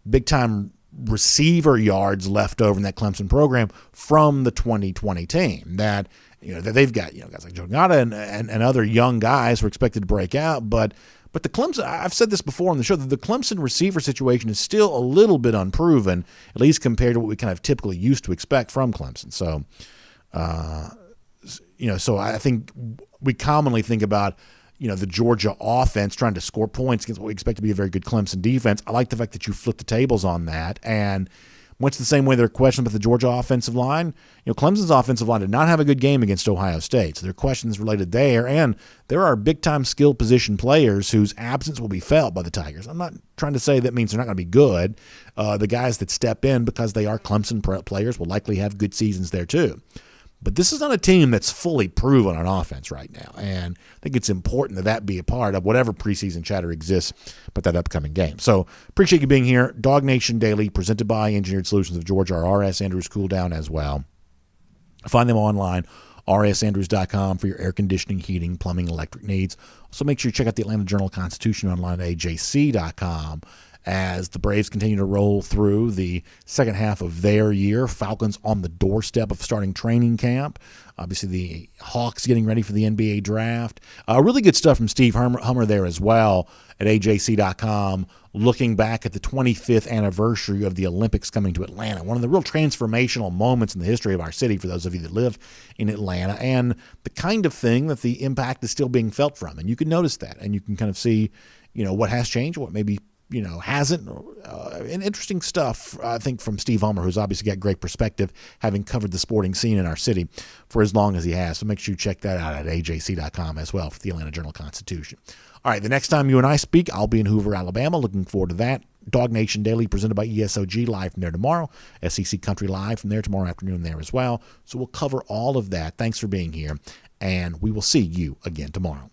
big-time receiver yards left over in that Clemson program from the 2020 team that they've got, guys like Joe Ngata and other young guys who are expected to break out. But the Clemson, I've said this before on the show, that the Clemson receiver situation is still a little bit unproven, at least compared to what we kind of typically used to expect from Clemson. So, so I think we commonly think about, the Georgia offense trying to score points against what we expect to be a very good Clemson defense. I like the fact that you flip the tables on that. And much the same way there are questions about the Georgia offensive line, Clemson's offensive line did not have a good game against Ohio State. So there are questions related there. And there are big-time skill position players whose absence will be felt by the Tigers. I'm not trying to say that means they're not going to be good. The guys that step in because they are Clemson players will likely have good seasons there too. But this is not a team that's fully proven on offense right now, and I think it's important that be a part of whatever preseason chatter exists about that upcoming game. So appreciate you being here. DawgNation Daily, presented by Engineered Solutions of Georgia, our R.S. Andrews cool down as well. Find them online, rsandrews.com, for your air conditioning, heating, plumbing, electric needs. Also make sure you check out the Atlanta Journal-Constitution online at ajc.com. As the Braves continue to roll through the second half of their year. Falcons on the doorstep of starting training camp. Obviously, the Hawks getting ready for the NBA draft. Really good stuff from Steve Hummer there as well at ajc.com, looking back at the 25th anniversary of the Olympics coming to Atlanta. One of the real transformational moments in the history of our city for those of you that live in Atlanta, and the kind of thing that the impact is still being felt from. And you can notice that, and you can kind of see, what has changed, what maybe hasn't. And interesting stuff, I think, from Steve Hummer, who's obviously got great perspective, having covered the sporting scene in our city for as long as he has. So make sure you check that out at ajc.com as well for the Atlanta Journal-Constitution. All right, the next time you and I speak, I'll be in Hoover, Alabama. Looking forward to that. DawgNation Daily, presented by ESOG, live from there tomorrow. SEC Country live from there tomorrow afternoon there as well. So we'll cover all of that. Thanks for being here, and we will see you again tomorrow.